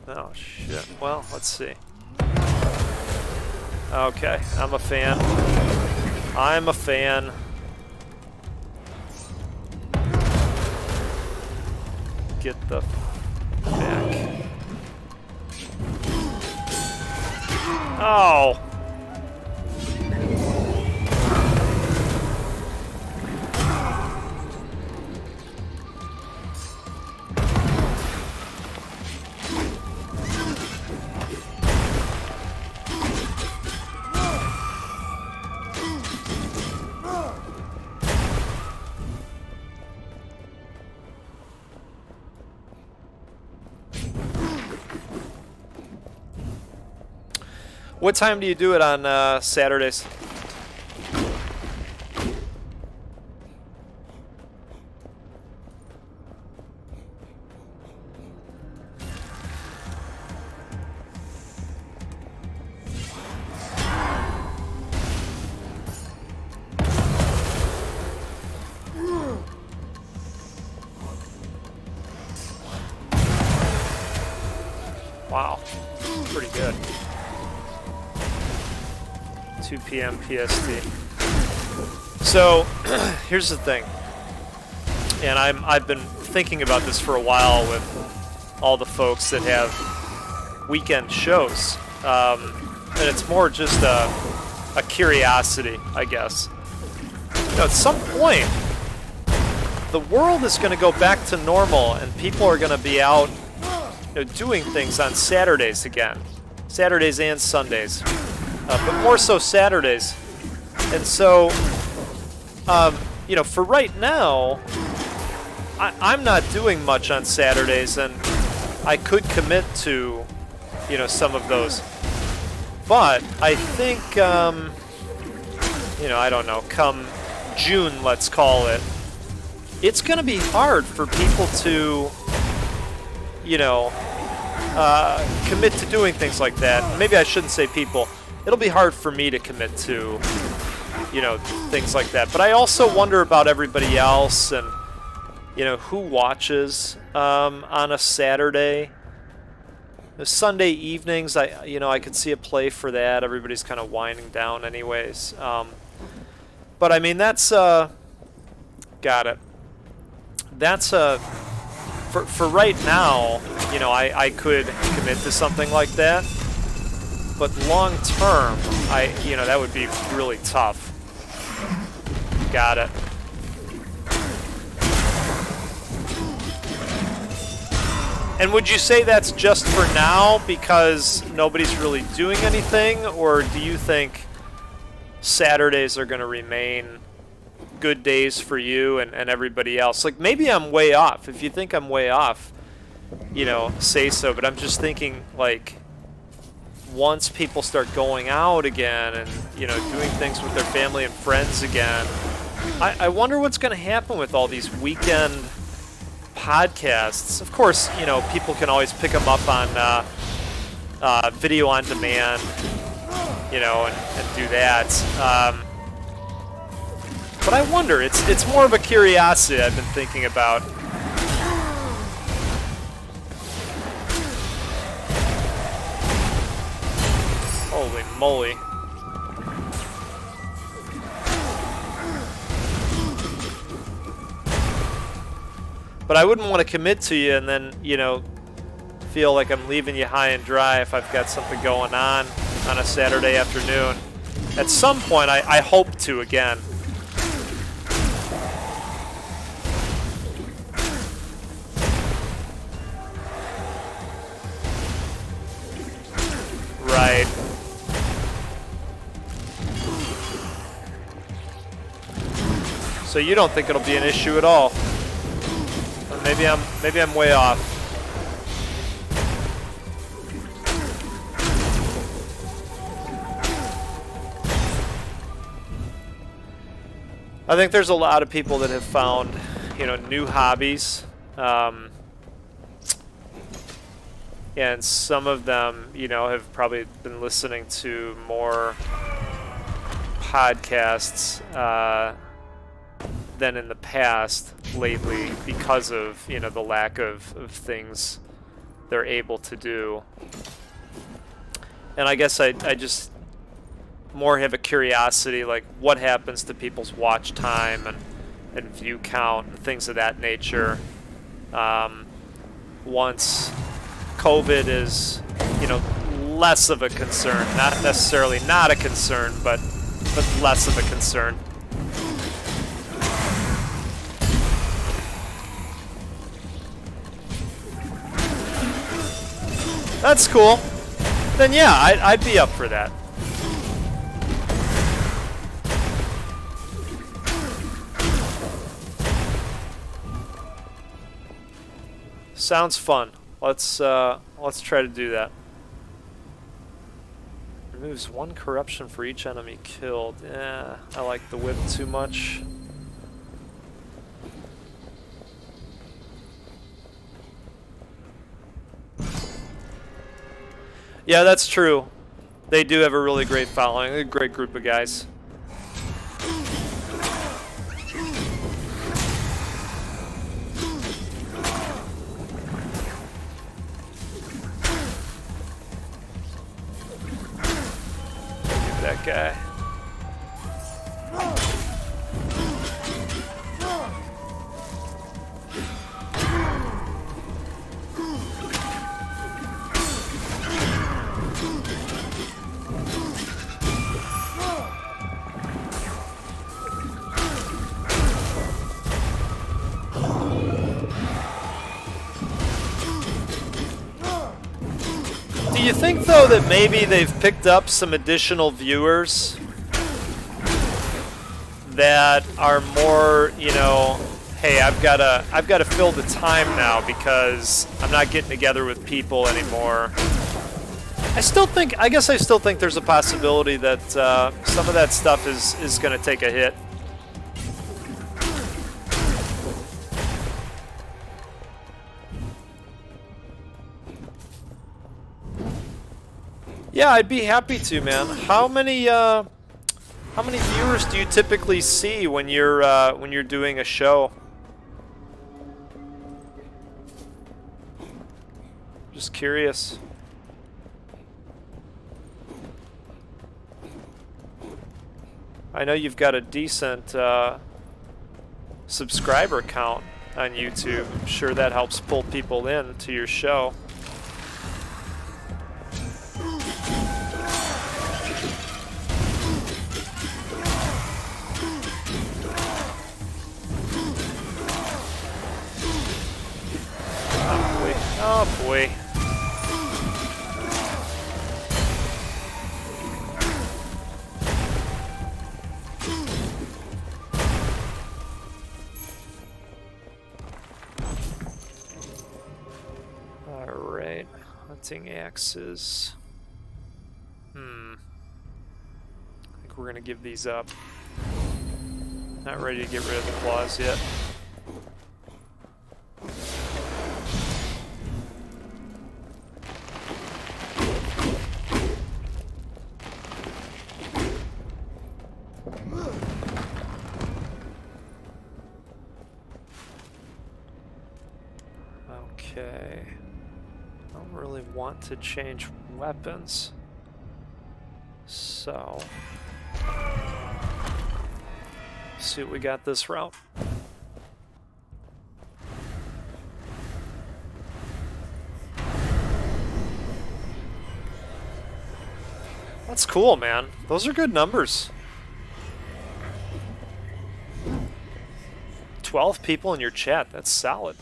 Oh, shit. Well, let's see. Okay, I'm a fan. I'm a fan. Get the back. Oh! What time do you do it on Saturdays? Wow, pretty good. 2 p.m. PST. So, here's the thing, and I've been thinking about this for a while with all the folks that have weekend shows, and it's more just a curiosity, I guess. You know, at some point, the world is going to go back to normal, and people are going to be out, you know, doing things on Saturdays again, Saturdays and Sundays. But more so Saturdays. And so, you know, for right now, I'm not doing much on Saturdays, and I could commit to, you know, some of those. But I think, you know, I don't know, come June, let's call it, it's going to be hard for people to, you know, commit to doing things like that. Maybe I shouldn't say people. It'll be hard for me to commit to, you know, things like that. But I also wonder about everybody else and, you know, who watches on a Saturday. The Sunday evenings, I could see a play for that. Everybody's kind of winding down anyways. But I mean, that's got it. That's for right now, you know, I could commit to something like that. But long term, you know, that would be really tough. Got it. And would you say that's just for now because nobody's really doing anything, or do you think Saturdays are going to remain good days for you and everybody else? Like, maybe I'm way off. If you think I'm way off, you know, say so. But I'm just thinking, like, once people start going out again and, you know, doing things with their family and friends again, I wonder what's going to happen with all these weekend podcasts. Of course, you know, people can always pick them up on video on demand, you know, and do that. But I wonder, it's more of a curiosity I've been thinking about. Holy moly. But I wouldn't want to commit to you and then, you know, feel like I'm leaving you high and dry if I've got something going on a Saturday afternoon. At some point, I hope to again. Right. So you don't think it'll be an issue at all? Or maybe I'm way off. I think there's a lot of people that have found, you know, new hobbies, and some of them, you know, have probably been listening to more podcasts than in the past lately because of, you know, the lack of things they're able to do. And I guess I just more have a curiosity, like what happens to people's watch time and view count and things of that nature once COVID is, you know, less of a concern. Not necessarily not a concern, but less of a concern. That's cool. Then yeah, I'd be up for that. Sounds fun. Let's try to do that. Removes 1 corruption for each enemy killed. Yeah, I like the whip too much. Yeah, that's true. They do have a really great following. A great group of guys. That guy. Do you think, though, that maybe they've picked up some additional viewers that are more, you know, hey, I've got to fill the time now because I'm not getting together with people anymore? I guess I still think there's a possibility that some of that stuff is going to take a hit. Yeah, I'd be happy to, man. How many viewers do you typically see when you're doing a show? Just curious. I know you've got a decent subscriber count on YouTube. I'm sure that helps pull people in to your show. Oh boy. Alright, hunting axes. I think we're gonna give these up. Not ready to get rid of the claws yet. Okay, I don't really want to change weapons, so see what we got this route. That's cool, man. Those are good numbers. 12 people in your chat, that's solid.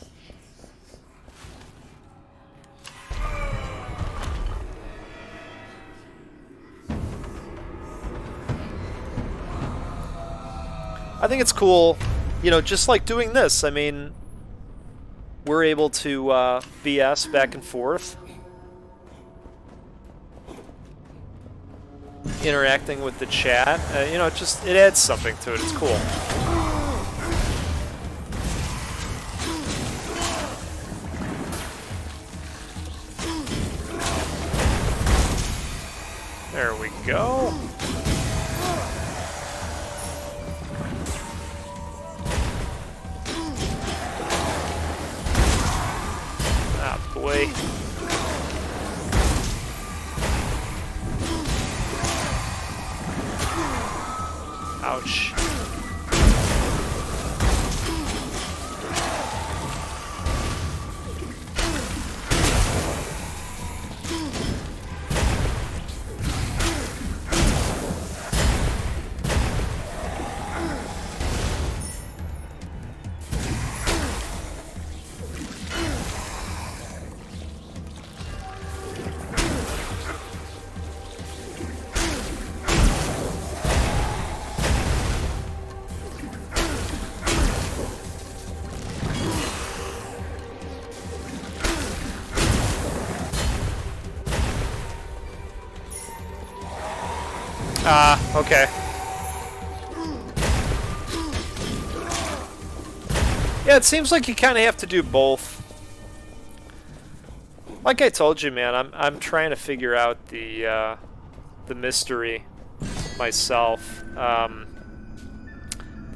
I think it's cool you know, just like doing this, I mean, we're able to BS back and forth. Interacting with the chat, you know, it adds something to it. It's cool. There we go. Ah, boy. Ouch. Okay. Yeah, it seems like you kind of have to do both. Like I told you, man, I'm trying to figure out the mystery myself. The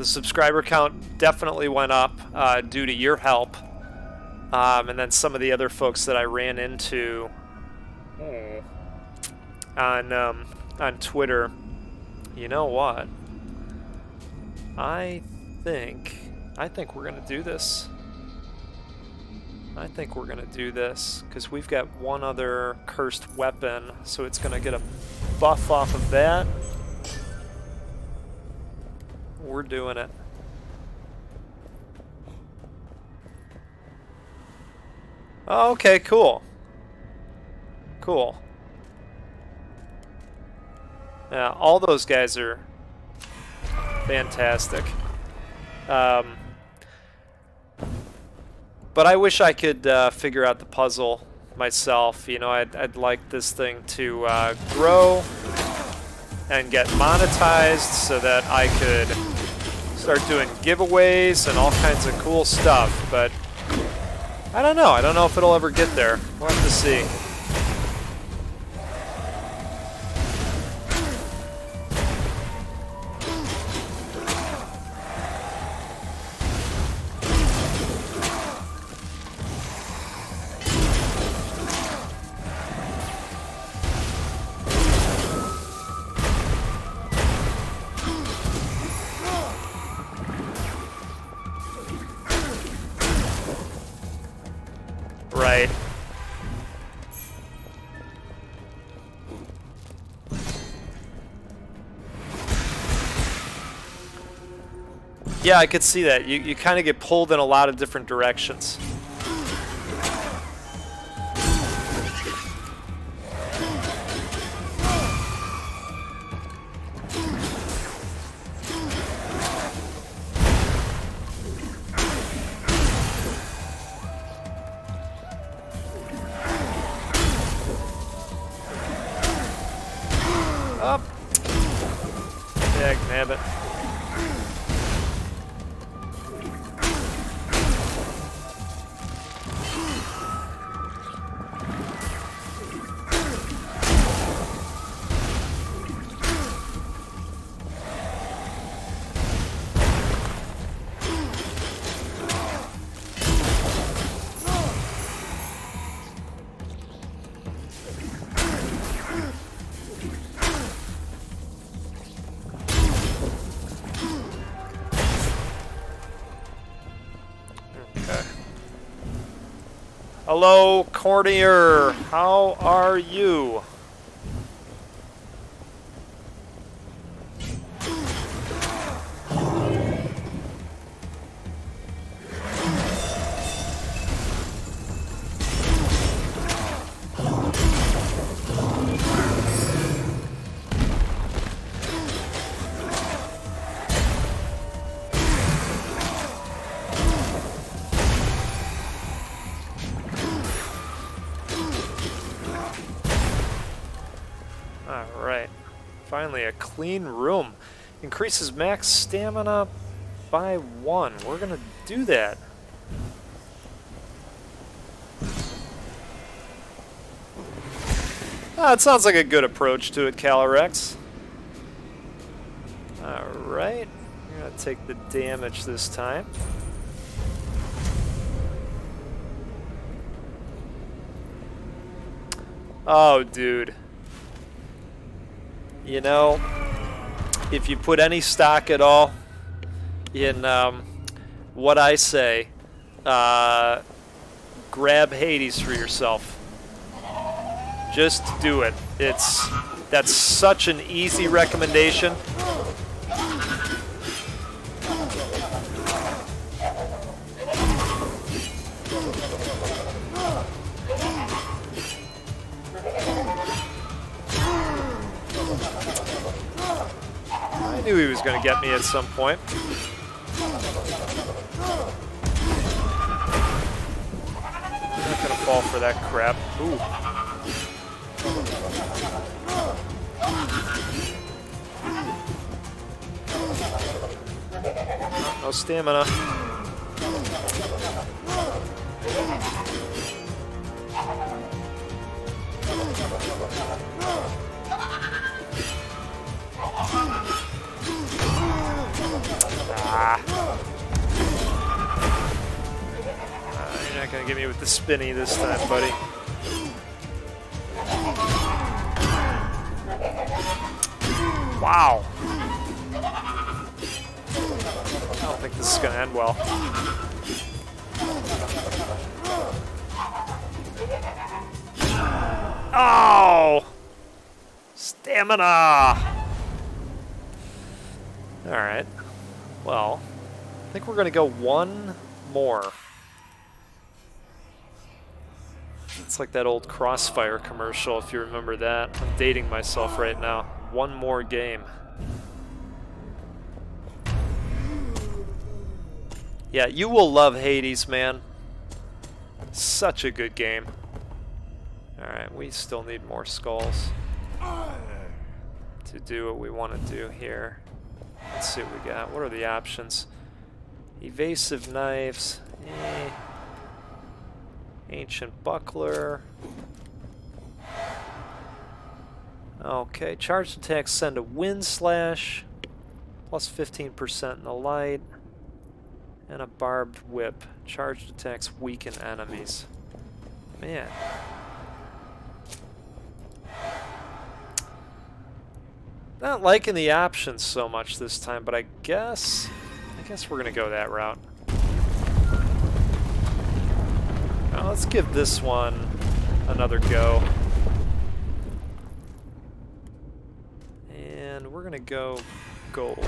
subscriber count definitely went up due to your help, and then some of the other folks that I ran into on Twitter. You know what? I think we're gonna do this. I think we're gonna do this because we've got one other cursed weapon, so it's gonna get a buff off of that. We're doing it. Oh, okay, cool. Cool. Yeah, all those guys are fantastic. But I wish I could figure out the puzzle myself. You know, I'd like this thing to grow and get monetized so that I could start doing giveaways and all kinds of cool stuff. But I don't know. I don't know if it'll ever get there. We'll have to see. Right. Yeah, I could see that. You kind of get pulled in a lot of different directions. Up. Dagnabbit. Hello, Courtier. How are you? finally a clean room. Increases max stamina by 1. We're gonna do that. It sounds like a good approach to it, Calyrex. Alright, we're gonna take the damage this time. Oh, dude. You know, if you put any stock at all in what I say, grab Hades for yourself. Just do it. That's such an easy recommendation. I knew he was going to get me at some point. I'm not going to fall for that crap. Ooh. No stamina. You're not gonna get me with the spinny this time, buddy. Wow. I don't think this is gonna end well. Oh! Stamina! Alright. Well, I think we're gonna go one more. It's like that old Crossfire commercial, if you remember that. I'm dating myself right now. One more game. Yeah, you will love Hades, man. Such a good game. Alright, we still need more skulls to do what we want to do here. Let's see what we got. What are the options? Evasive knives. Ancient buckler. Okay, charged attacks send a wind slash. Plus 15% in the light. And a barbed whip. Charged attacks weaken enemies. Man. Not liking the options so much this time, but I guess we're gonna go that route. Now let's give this one another go. And we're gonna go gold.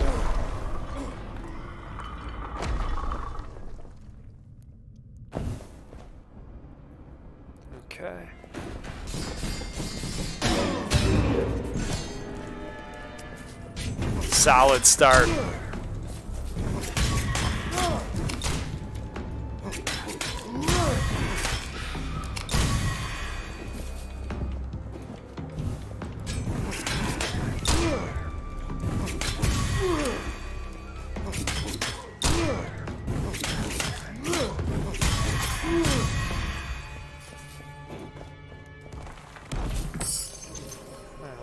Okay. Solid start.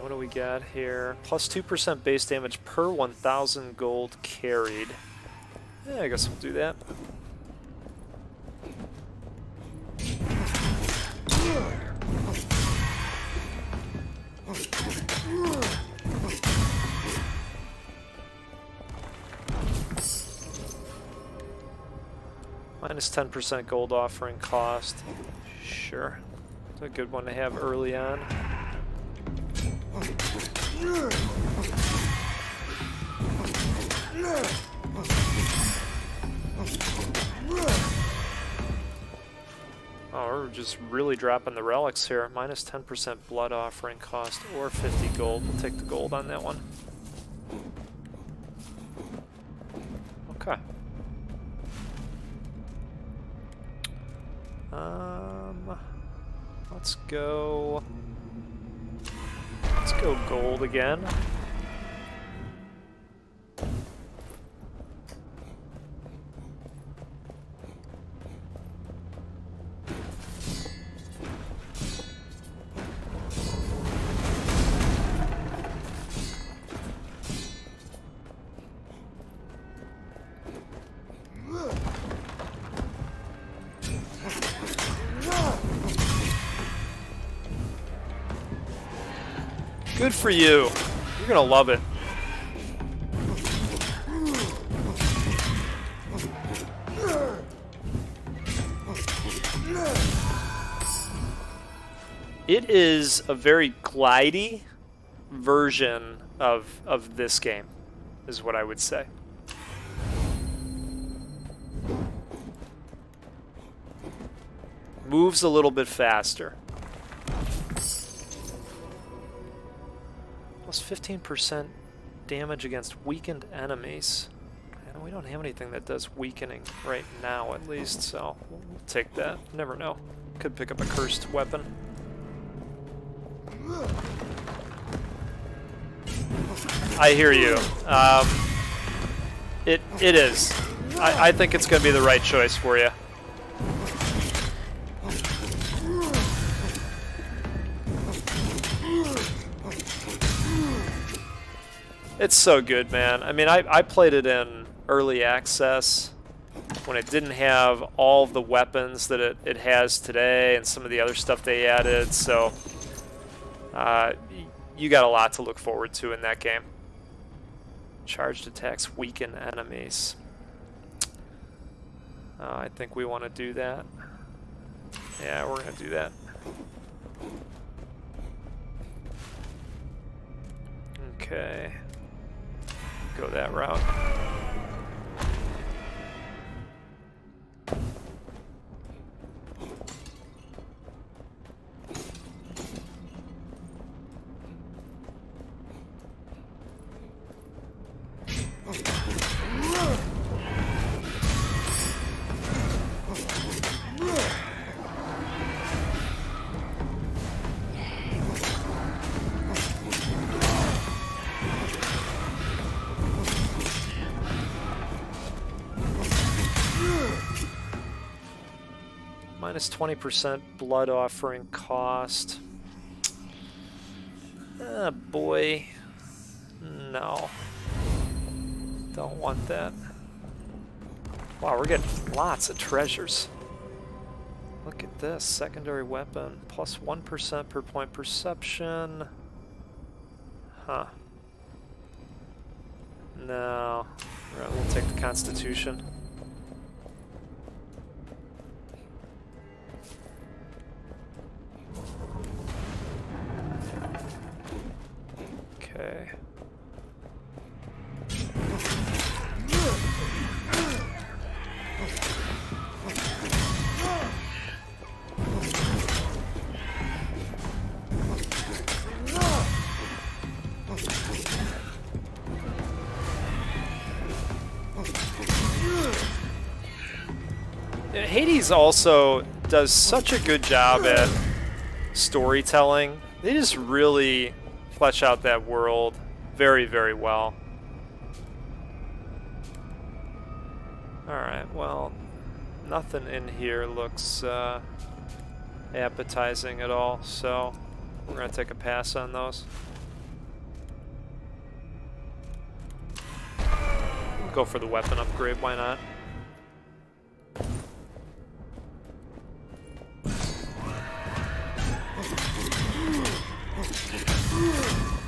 What do we got here? Plus 2% base damage per 1,000 gold carried. Yeah, I guess we'll do that. Minus 10% gold offering cost. Sure. It's a good one to have early on. Oh, we're just really dropping the relics here. Minus 10% blood offering cost or 50 gold. We'll take the gold on that one. Okay. Let's go gold again. Good for you. You're gonna love it. It is a very glidey version of this game, is what I would say. Moves a little bit faster. Plus 15% damage against weakened enemies. And we don't have anything that does weakening right now, at least, so we'll take that. Never know. Could pick up a cursed weapon. I hear you. It is. I think it's going to be the right choice for you. It's so good, man. I mean, I played it in early access when it didn't have all of the weapons that it has today and some of the other stuff they added, so you got a lot to look forward to in that game. Charged attacks weaken enemies. I think we want to do that. Yeah, we're going to do that. Okay. Go that route. Minus 20% blood offering cost. Ah, boy. No. Don't want that. Wow, we're getting lots of treasures. Look at this. Secondary weapon. Plus 1% per point perception. Huh. No. Right, we'll take the Constitution. Okay. Hades also does such a good job at storytelling. They just really flesh out that world very, very well. Alright, well, nothing in here looks appetizing at all, so we're going to take a pass on those. Go for the weapon upgrade, why not?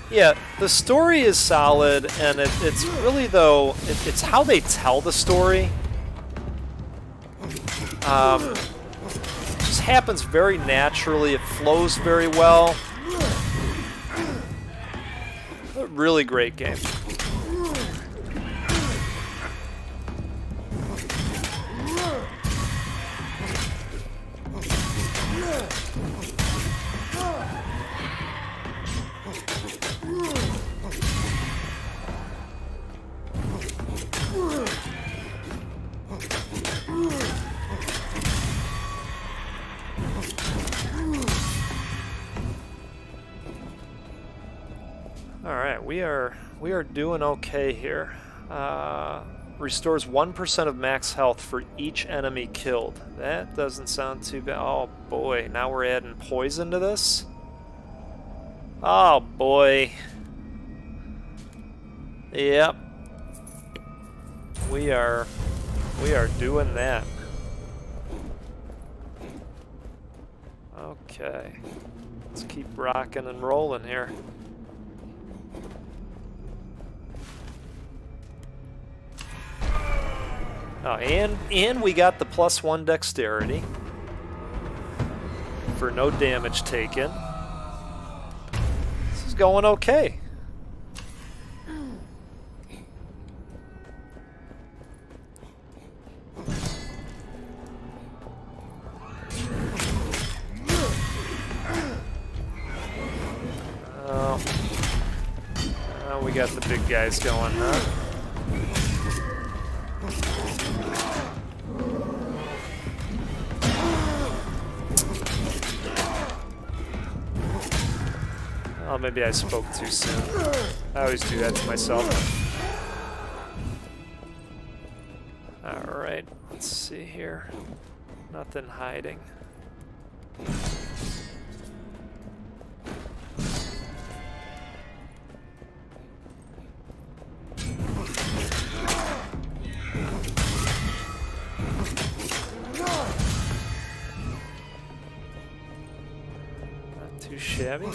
Yeah, the story is solid, and it's really, though, it's how they tell the story. It just happens very naturally, it flows very well. A really great game. Alright, we are doing okay here. Restores 1% of max health for each enemy killed. That doesn't sound too bad. Oh boy, now we're adding poison to this? Oh boy. Yep. We are doing that. Okay. Let's keep rocking and rolling here. Oh, and we got the +1 dexterity for no damage taken. This is going okay. We got the big guys going, huh? Oh, maybe I spoke too soon. I always do that to myself. Alright, let's see here. Nothing hiding. Too shabby.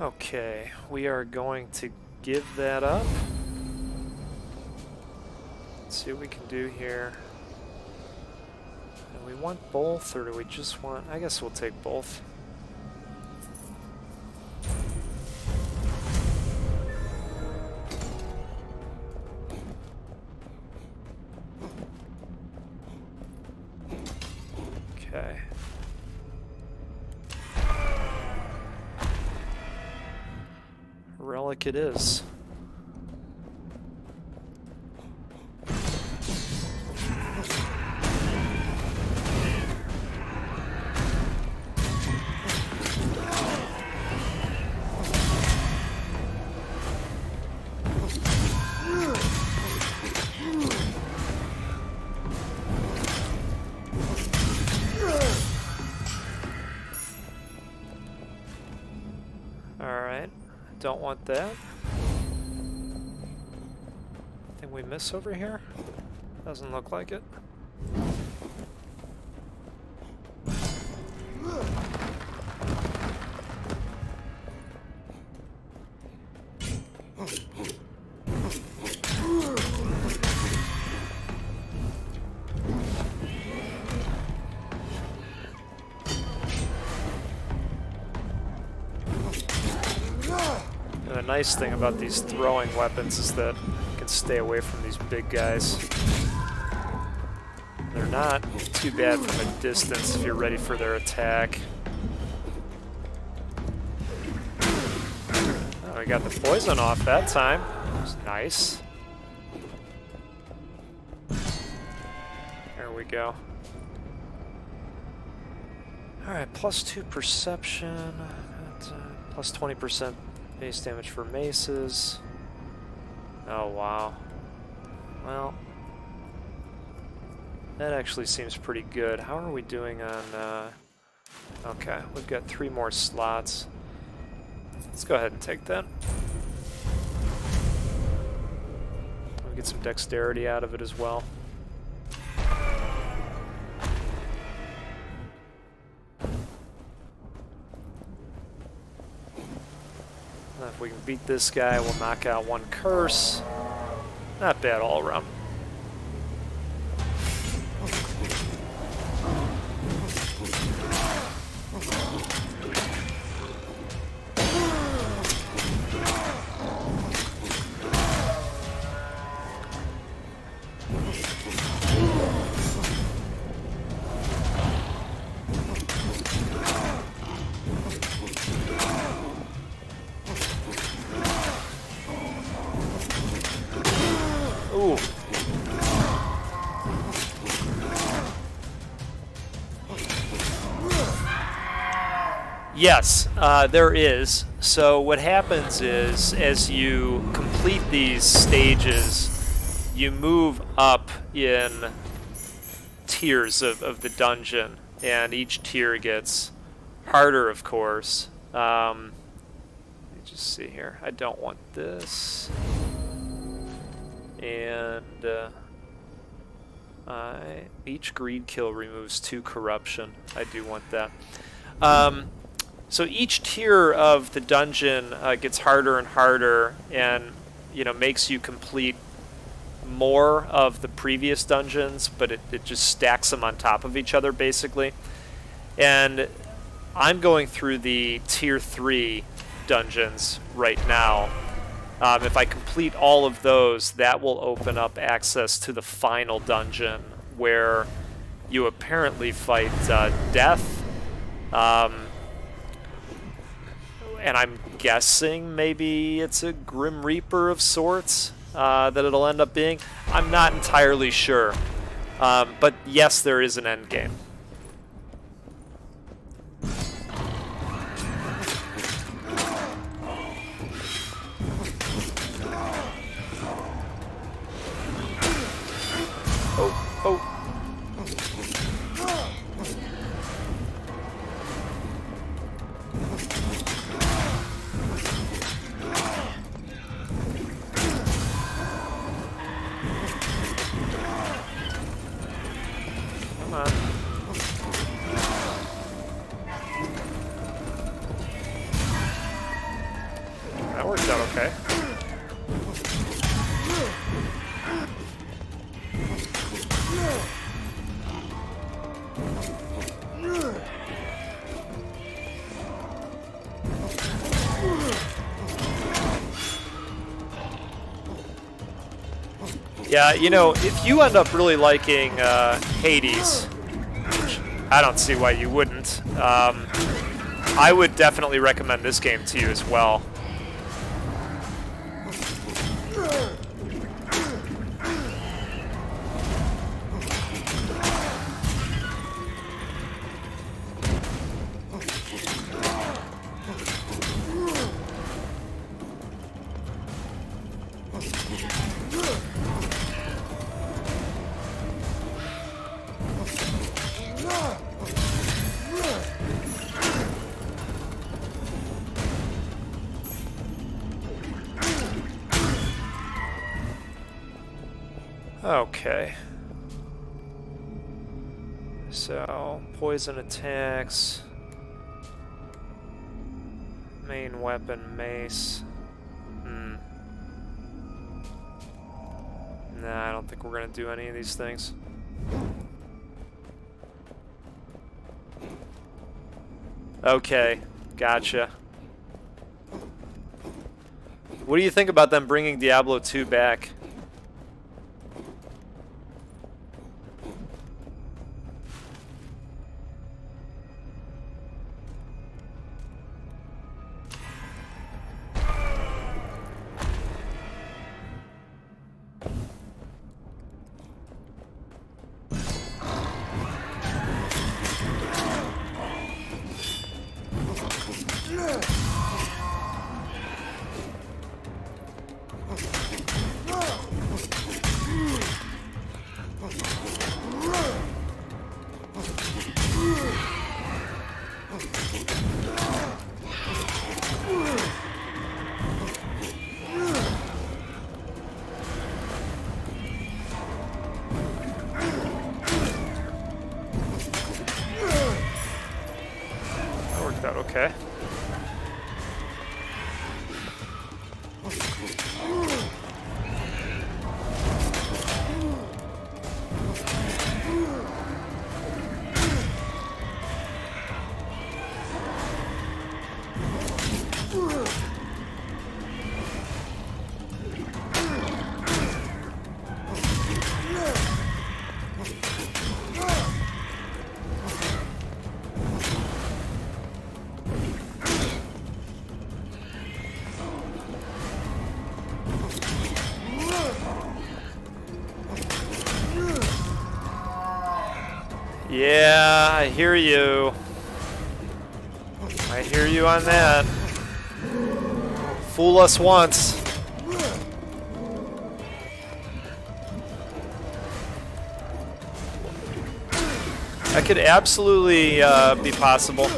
Okay, we are going to give that up. Let's see what we can do here. Do we want both, or do we just want... I guess we'll take both. Okay. Relic it is. Alright, don't want that. Anything we miss over here? Doesn't look like it. And the nice thing about these throwing weapons is that you can stay away from these big guys. They're not too bad from a distance if you're ready for their attack. Oh, we got the poison off that time. That was nice. There we go. Alright, +2 perception, plus 20% base damage for maces. Oh wow. Well, that actually seems pretty good. How are we doing on... okay, we've got 3 more slots. Let's go ahead and take that. We'll get some dexterity out of it as well. If we can beat this guy, we'll knock out 1 curse. Not bad all around. Ooh, Yes, there is. So what happens is, as you complete these stages, you move up in tiers of the dungeon, and each tier gets harder, of course. Let me just see here. I don't want this. And each greed kill removes 2 corruption. I do want that. So each tier of the dungeon gets harder and harder, and makes you complete more of the previous dungeons, but it just stacks them on top of each other, basically. And I'm going through the tier 3 dungeons right now. If I complete all of those, that will open up access to the final dungeon, where you apparently fight death. And I'm guessing maybe it's a Grim Reaper of sorts that it'll end up being. I'm not entirely sure. But yes, there is an end game. Oh. Come on. That worked out okay. Yeah, if you end up really liking Hades, which I don't see why you wouldn't, I would definitely recommend this game to you as well. Okay. So, poison attacks. Main weapon, mace. Nah, I don't think we're gonna do any of these things. Okay, gotcha. What do you think about them bringing Diablo 2 back? Okay. Yeah, I hear you. I hear you on that. Fool us once. That could absolutely be possible.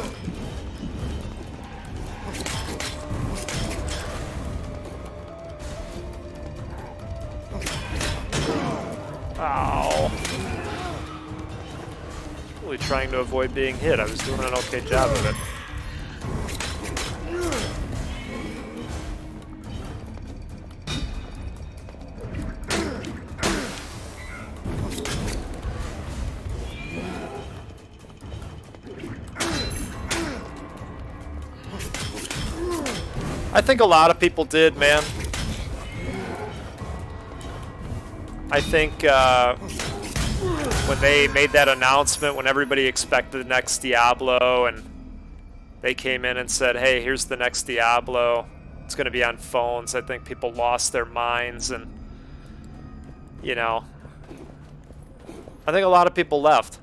Ow. Really trying to avoid being hit. I was doing an okay job of it. I think a lot of people did, man. I think when they made that announcement, when everybody expected the next Diablo, and they came in and said, hey, here's the next Diablo, it's going to be on phones, I think people lost their minds, and, you know, I think a lot of people left.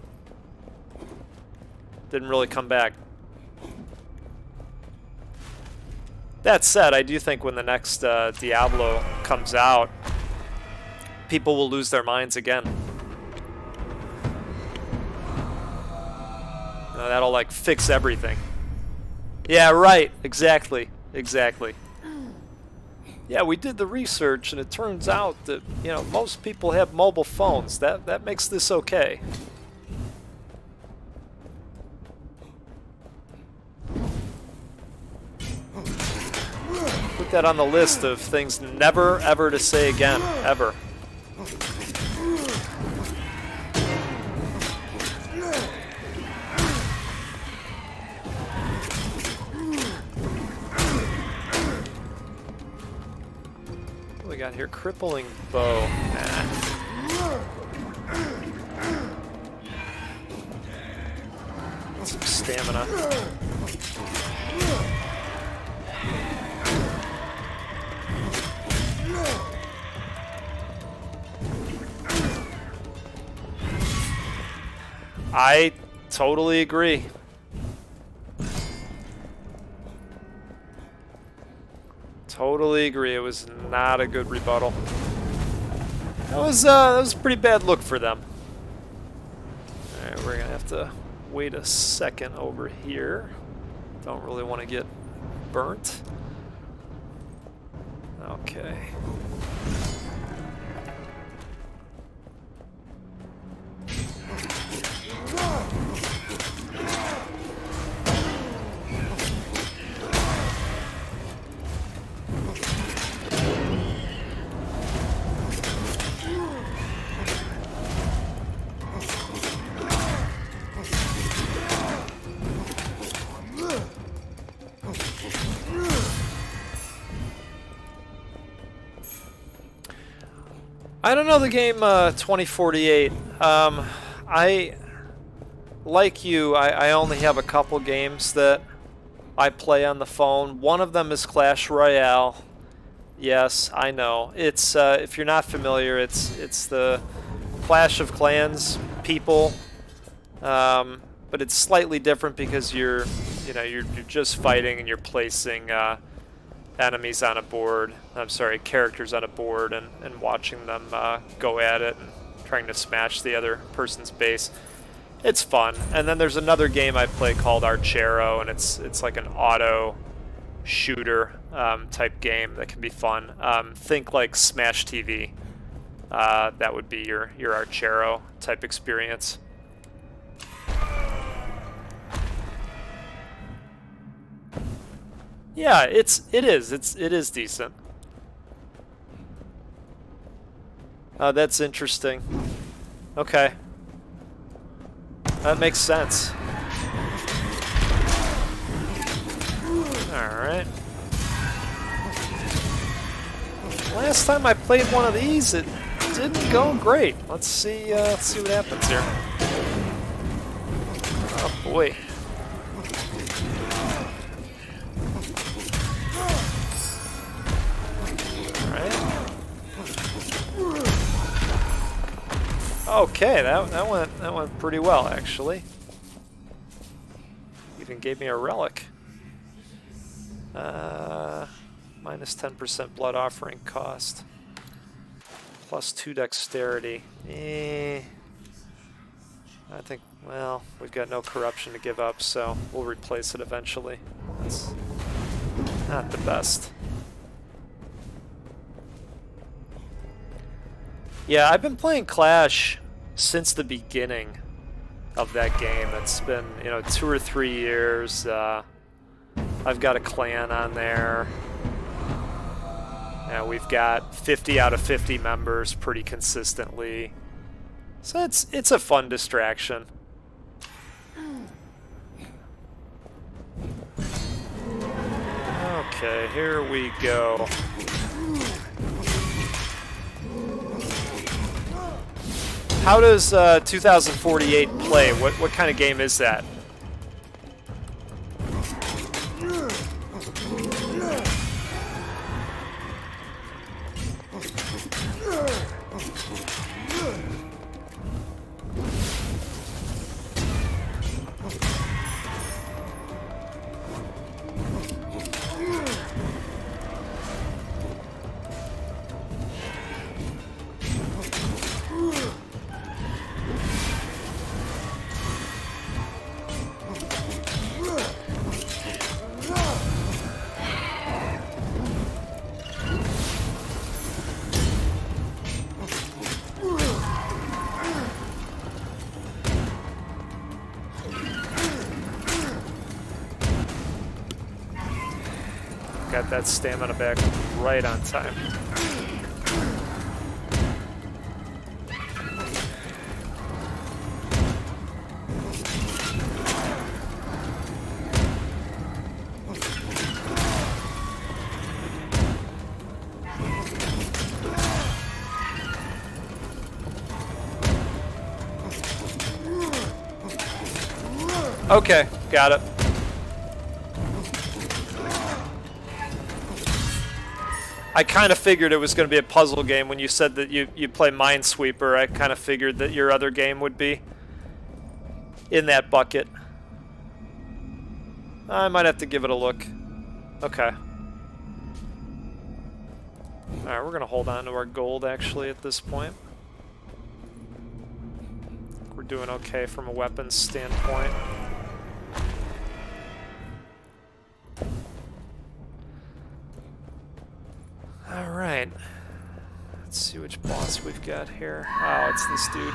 Didn't really come back. That said, I do think when the next Diablo comes out, people will lose their minds again. That'll, like, fix everything. Yeah, right. Exactly. Exactly. Yeah, we did the research, and it turns out that, you know, most people have mobile phones. That makes this okay. Put that on the list of things never, ever to say again. Ever. What do we got here? Crippling bow. Nah. Some stamina. I totally agree. Totally agree. It was not a good rebuttal. That was a pretty bad look for them. All right, we're gonna have to wait a second over here. Don't really want to get burnt. Okay. I don't know the game 2048. I, like you, I only have a couple games that I play on the phone. One of them is Clash Royale. Yes, I know. It's if you're not familiar, it's the Clash of Clans people, but it's slightly different because you're just fighting and you're placing enemies on a board. I'm sorry, characters on a board, and watching them go at it and trying to smash the other person's base. It's fun. And then there's another game I play called Archero, and it's like an auto shooter type game that can be fun. Think like Smash TV. That would be your Archero type experience. Yeah, it is decent. That's interesting. Okay. That makes sense. Alright. Last time I played one of these, it didn't go great. Let's see what happens here. Oh boy. Okay, that went pretty well, actually. Even gave me a relic. Minus 10% blood offering cost. Plus 2 dexterity. I think, well, we've got no corruption to give up, so we'll replace it eventually. That's not the best. Yeah, I've been playing Clash since the beginning of that game. It's been, 2 or 3 years. I've got a clan on there. We've got 50 out of 50 members pretty consistently. So it's a fun distraction. Okay, here we go. How does 2048 play? What kind of game is that? Got that stamina back right on time. Okay, got it. I kind of figured it was going to be a puzzle game when you said that you play Minesweeper. I kind of figured that your other game would be in that bucket. I might have to give it a look. Okay. Alright, we're going to hold on to our gold actually at this point. We're doing okay from a weapons standpoint. Alright, let's see which boss we've got here. Oh, it's this dude.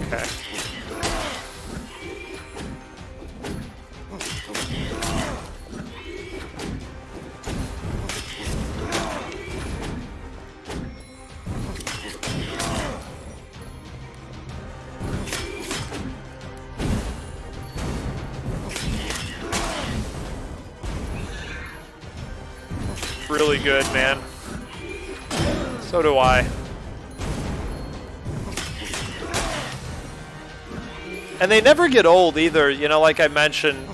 Okay. Really good, man. So do I. And they never get old either, like I mentioned,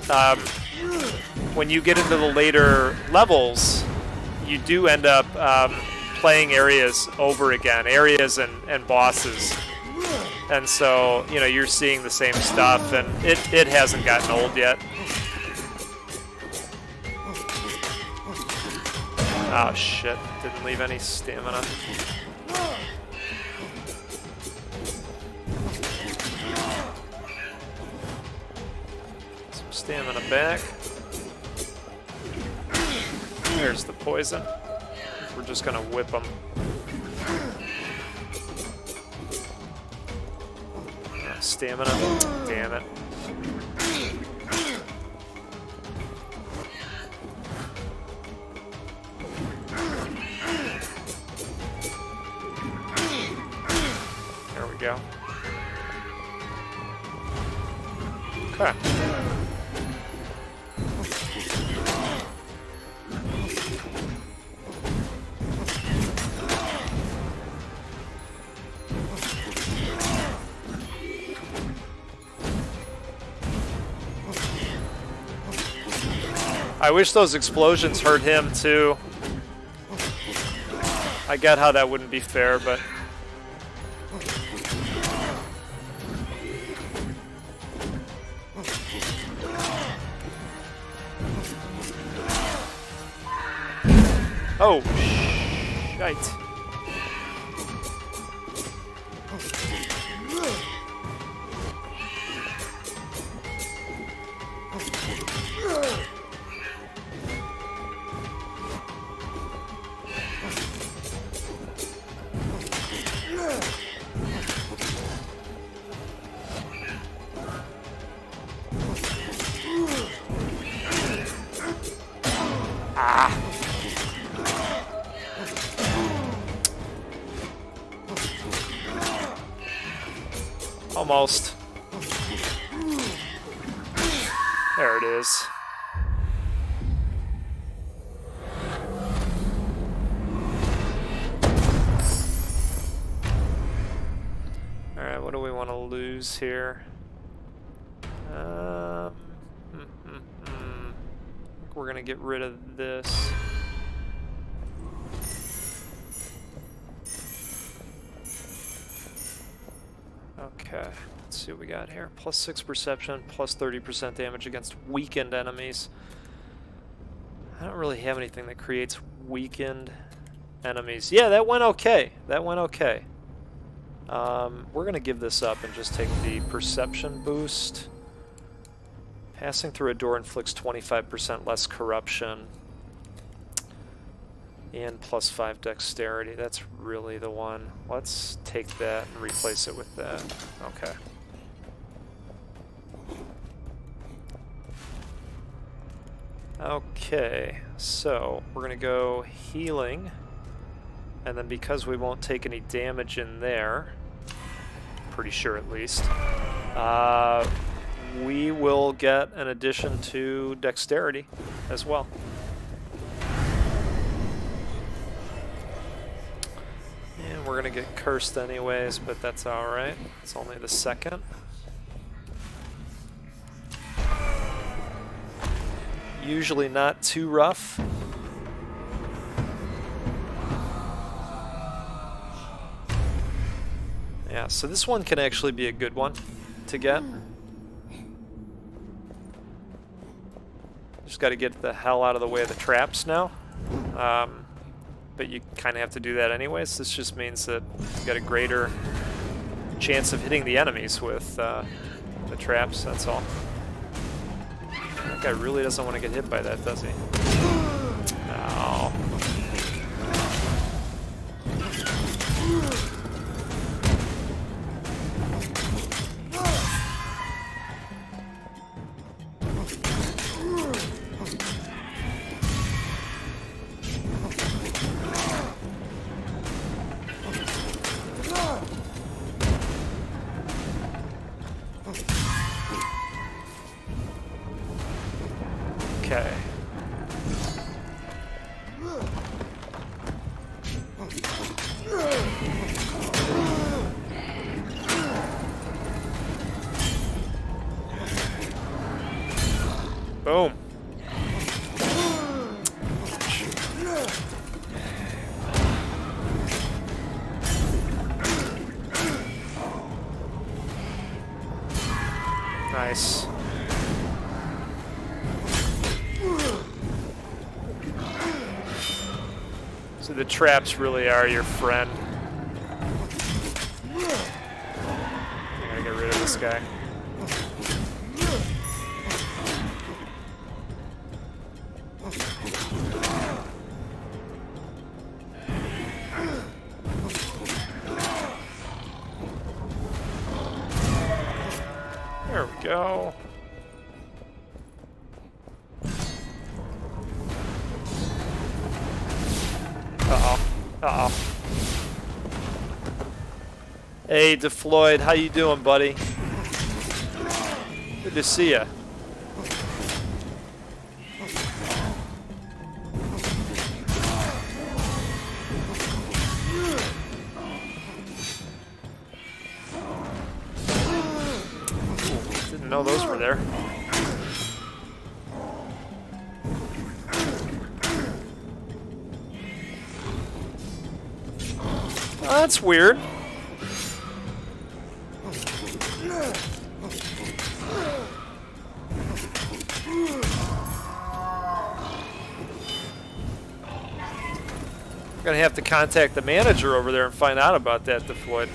when you get into the later levels, you do end up playing areas over again, areas and bosses. And so, you're seeing the same stuff, and it hasn't gotten old yet. Oh shit, didn't leave any stamina. Some stamina back. There's the poison. We're just gonna whip them. Stamina, damn it. Go. Okay. I wish those explosions hurt him too. I get how that wouldn't be fair, but Oh, shite. Ah. Almost. There it is. Alright, what do we want to lose here? I think we're going to get rid of this. Okay, let's see what we got here. Plus 6 perception, plus 30% damage against weakened enemies. I don't really have anything that creates weakened enemies. Yeah, that went okay. That went okay. We're going to give this up and just take the perception boost. Passing through a door inflicts 25% less corruption. And plus 5 dexterity. That's really the one. Let's take that and replace it with that. Okay. Okay, so we're going to go healing. And then because we won't take any damage in there, pretty sure at least, we will get an addition to dexterity as well. And we're going to get cursed anyways, but that's alright. It's only the second. Usually not too rough. Yeah, so this one can actually be a good one to get. Just got to get the hell out of the way of the traps now. But you kind of have to do that anyways. This just means that you got a greater chance of hitting the enemies with the traps, that's all. That guy really doesn't want to get hit by that, does he? No. Okay. Boom. Nice. So the traps really are your friend. I gotta get rid of this guy. There we go. Uh-oh. Hey, DeFloyd, how you doing, buddy? Good to see ya. Didn't know those were there. Oh, that's weird. I'm gonna have to contact the manager over there and find out about that, DeFloyd.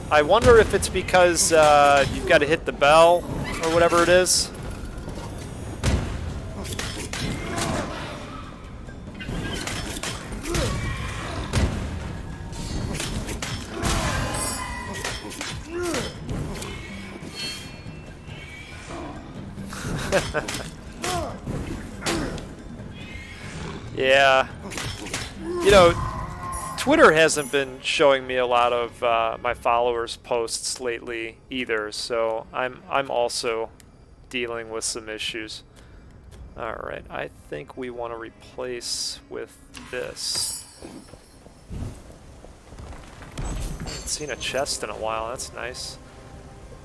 I wonder if it's because you've got to hit the bell or whatever it is. Yeah. You know, Twitter hasn't been showing me a lot of my followers' posts lately either, so I'm also dealing with some issues. All right, I think we want to replace with this. Haven't seen a chest in a while. That's nice.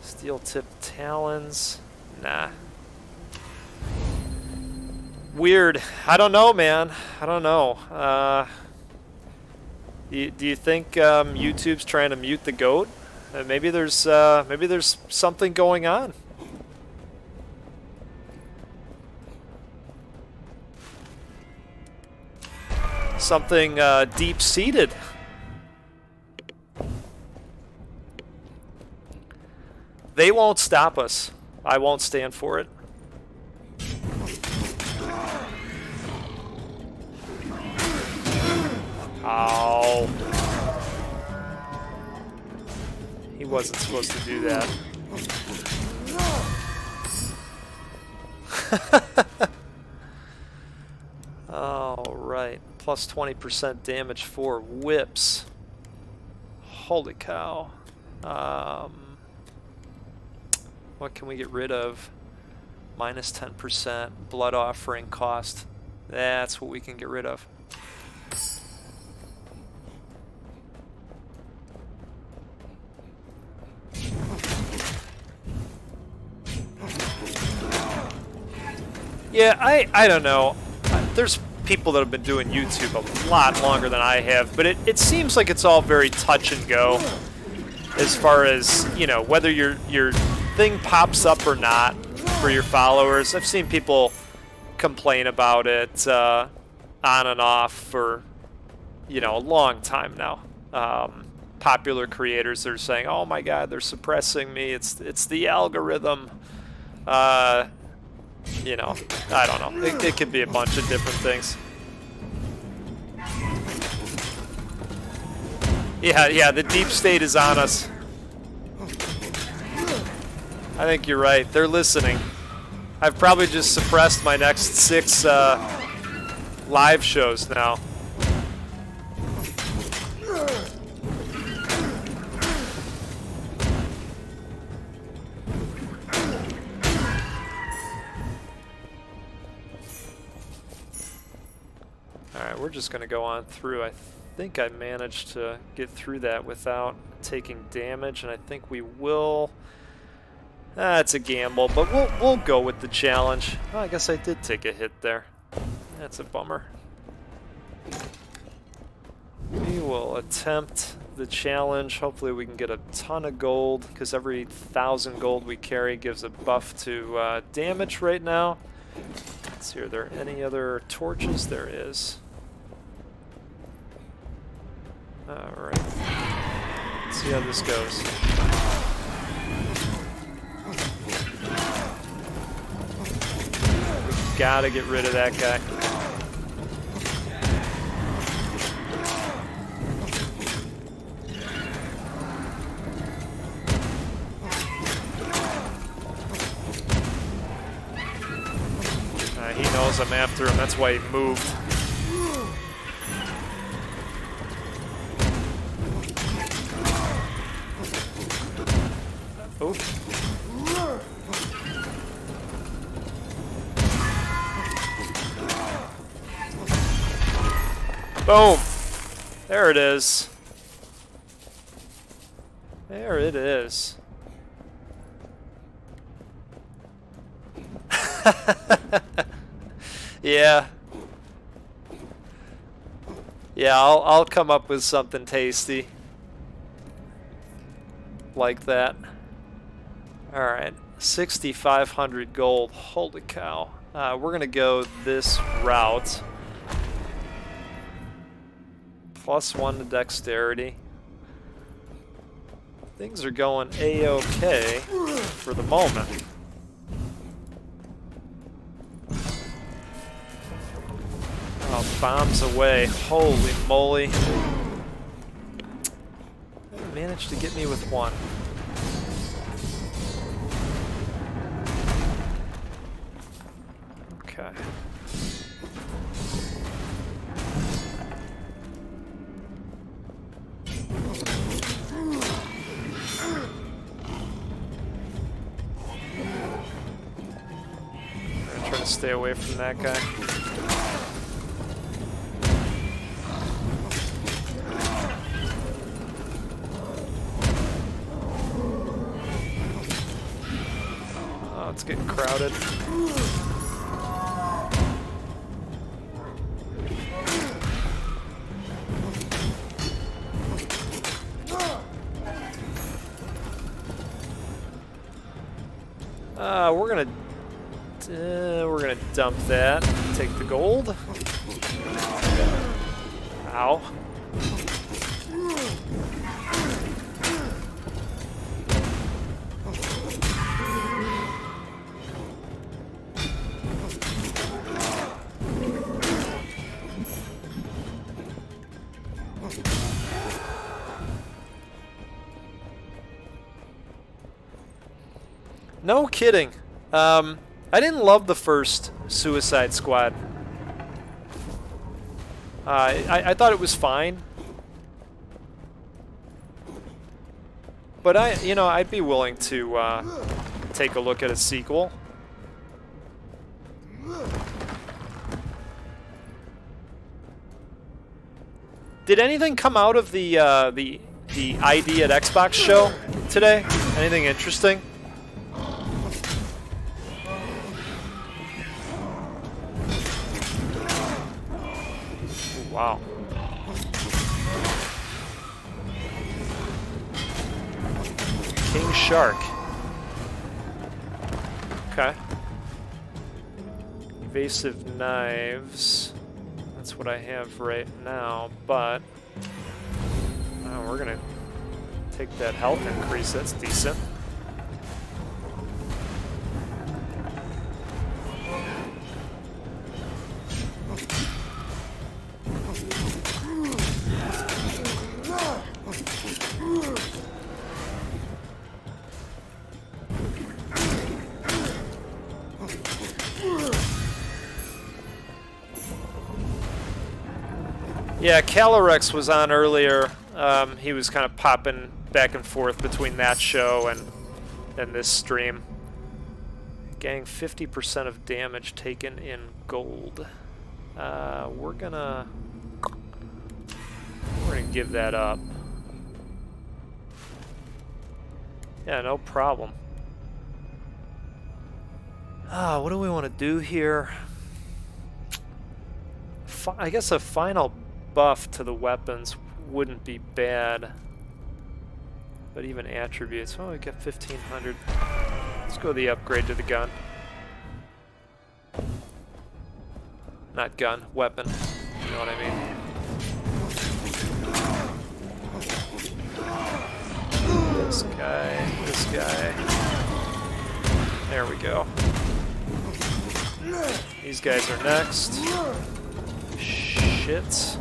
Steel-tipped talons. Nah. Weird. I don't know, man. I don't know. Do you think YouTube's trying to mute the goat? Maybe there's something going on. Something deep-seated. They won't stop us. I won't stand for it. Ow. He wasn't supposed to do that. Alright. Plus 20% damage for whips. Holy cow. What can we get rid of? Minus 10% blood offering cost. That's what we can get rid of. Yeah, I don't know. There's people that have been doing YouTube a lot longer than I have, but it seems like it's all very touch and go as far as, you know, whether your thing pops up or not for your followers. I've seen people complain about it on and off for, you know, a long time now. Popular creators are saying, "Oh my God, they're suppressing me. It's the algorithm." You know, I don't know. It could be a bunch of different things. Yeah, the deep state is on us. I think you're right. They're listening. I've probably just suppressed my next 6 live shows now. Alright, we're just going to go on through. I think I managed to get through that without taking damage, and I think we will. It's a gamble, but we'll go with the challenge. Oh, I guess I did take a hit there. That's a bummer. We will attempt the challenge. Hopefully we can get a ton of gold, because every 1,000 gold we carry gives a buff to damage right now. Let's see, are there any other torches? There is. Alright. Let's see how this goes. We gotta get rid of that guy. He knows I'm after him, that's why he moved. Oh. Boom! There it is. There it is. Yeah. Yeah, I'll come up with something tasty like that. Alright, 6,500 gold. Holy cow. We're gonna go this route. +1 to dexterity. Things are going a-okay for the moment. Oh, bombs away. Holy moly. They managed to get me with one. Okay. I'm gonna try to stay away from that guy. Oh, it's getting crowded. We're gonna dump that. Take the gold. Ow. No kidding. I didn't love the first Suicide Squad. I thought it was fine. But I'd be willing to take a look at a sequel. Did anything come out of the ID at Xbox show today? Anything interesting? Wow. King Shark. Okay. Evasive knives. That's what I have right now, but we're gonna take that health increase. That's decent. Yeah, Calyrex was on earlier. He was kind of popping back and forth between that show and this stream. Gang 50% of damage taken in gold. We're gonna give that up. Yeah, no problem. What do we want to do here? I guess a final buff to the weapons wouldn't be bad. But even attributes, oh, we got 1,500. Let's go the upgrade to the gun. Not gun, weapon. You know what I mean? This guy. There we go. These guys are next. Shit.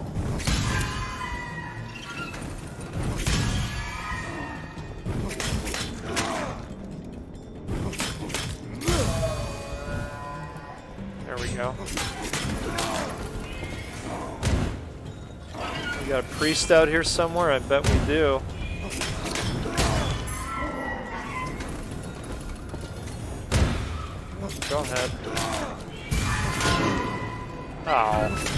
There we go. We got a priest out here somewhere? I bet we do. Go ahead. Oh.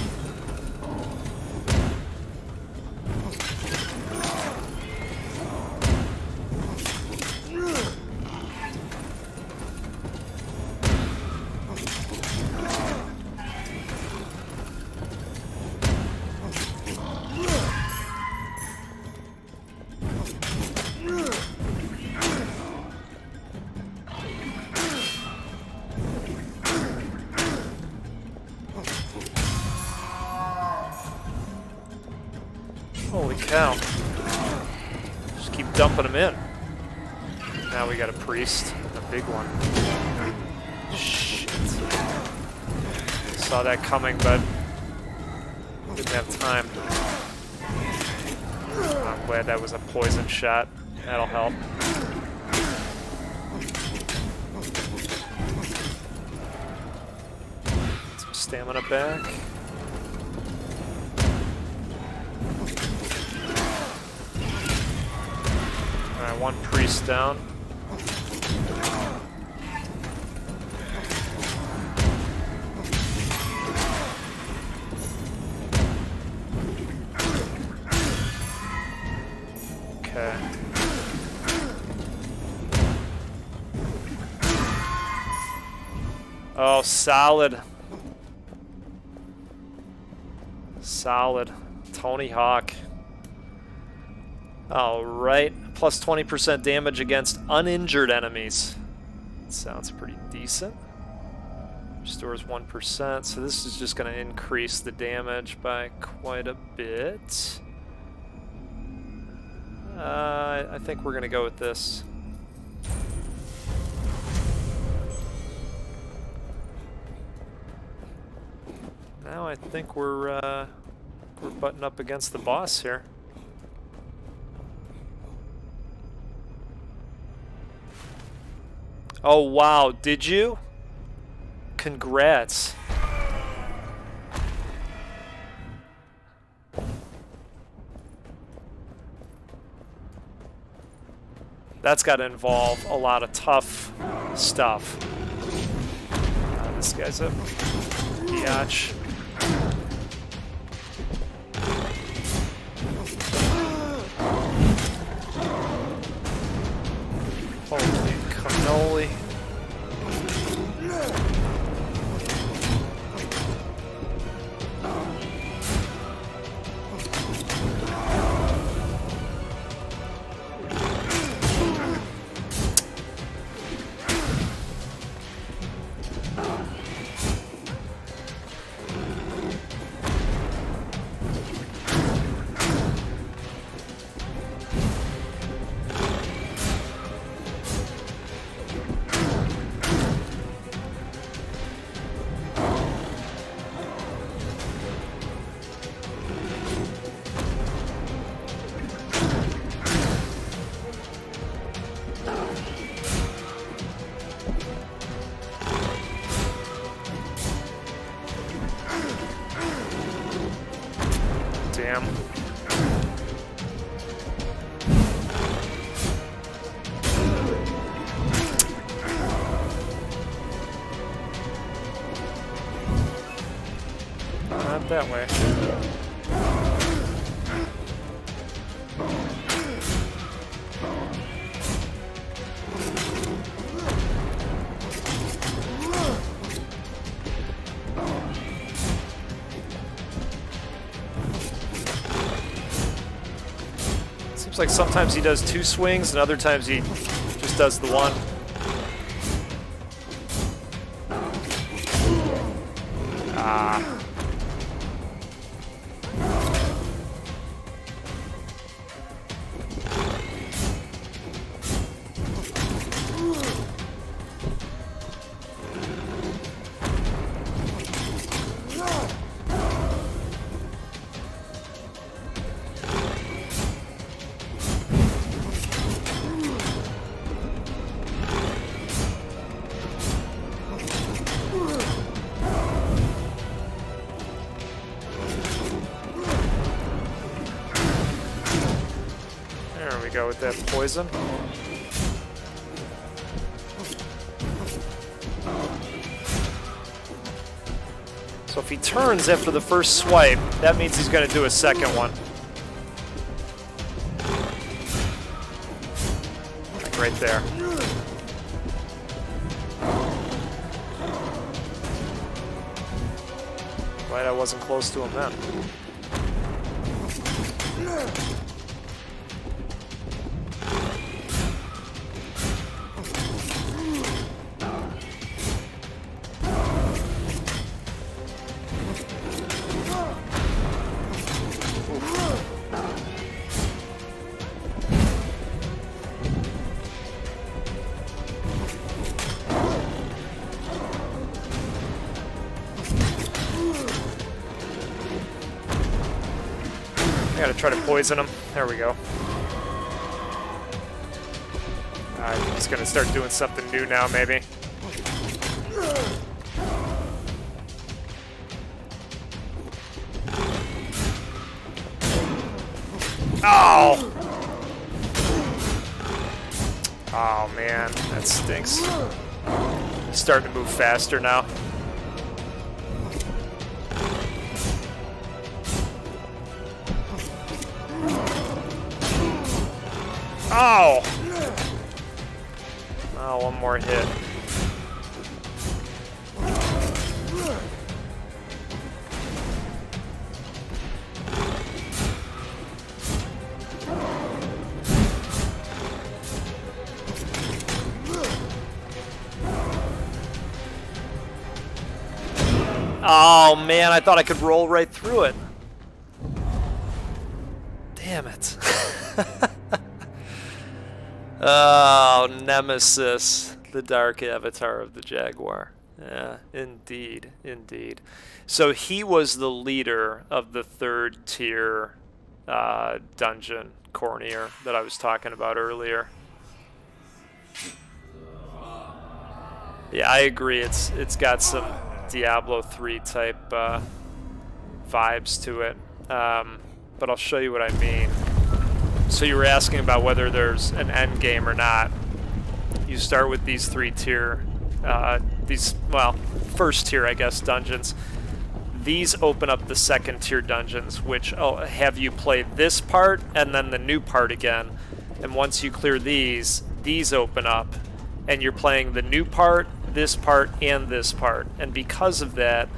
cow. Just keep dumping them in. Now we got a priest. A big one. Shit. Saw that coming, but didn't have time. I'm glad that was a poison shot. That'll help. Some stamina back. Alright, one priest down. Okay. Oh, solid. Solid. Tony Hawk. Alright. Plus 20% damage against uninjured enemies. Sounds pretty decent. Restores 1%, so this is just going to increase the damage by quite a bit. I think we're going to go with this. Now I think we're butting up against the boss here. Oh wow, did you? Congrats. That's got to involve a lot of tough stuff. This guy's a biatch. Holy cannoli. Damn. Not that way. Seems like sometimes he does 2 swings and other times he just does the one. Ah. There we go with that poison. So if he turns after the first swipe, that means he's going to do a second one. Like right there. Glad I wasn't close to him then. I gotta try to poison him. There we go. He's gonna start doing something new now, maybe. Oh! Oh man, that stinks. He's starting to move faster now. Oh! Oh, one more hit. Oh man, I thought I could roll right through it. Damn it. Oh, Nemesis, the dark avatar of the Jaguar. Yeah, indeed, indeed. So he was the leader of the third tier dungeon, Cornier, that I was talking about earlier. Yeah, I agree. It's got some Diablo 3 type vibes to it, but I'll show you what I mean. So you were asking about whether there's an end game or not. You start with these first tier, I guess, dungeons. These open up the second tier dungeons, which have you play this part and then the new part again. And once you clear these open up, and you're playing the new part, this part, and this part. And because of that,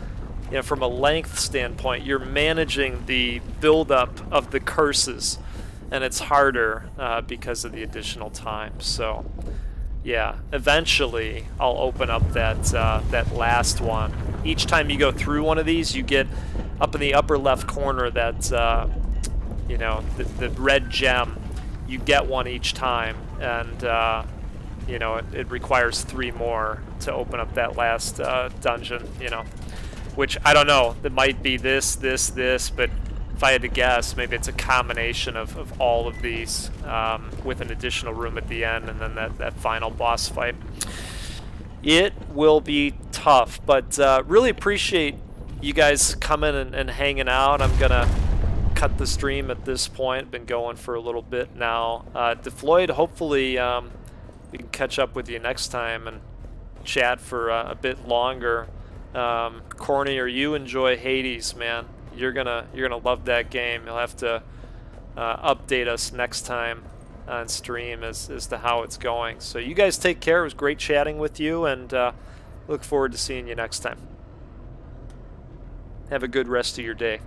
you know, from a length standpoint, you're managing the buildup of the curses, and it's harder because of the additional time. So, yeah, eventually I'll open up that last one. Each time you go through one of these, you get up in the upper left corner that you know, the red gem. You get one each time, and you know, it requires 3 more to open up that last dungeon, you know, which I don't know. It might be this, but if I had to guess, maybe it's a combination of all of these with an additional room at the end, and then that final boss fight. It will be tough, but really appreciate you guys coming and hanging out. I'm going to cut the stream at this point. Been going for a little bit now. DeFloyd, hopefully we can catch up with you next time and chat for a bit longer. Corny, or you enjoy Hades, man. You're gonna love that game. You'll have to update us next time on stream as to how it's going. So you guys take care. It was great chatting with you, and look forward to seeing you next time. Have a good rest of your day.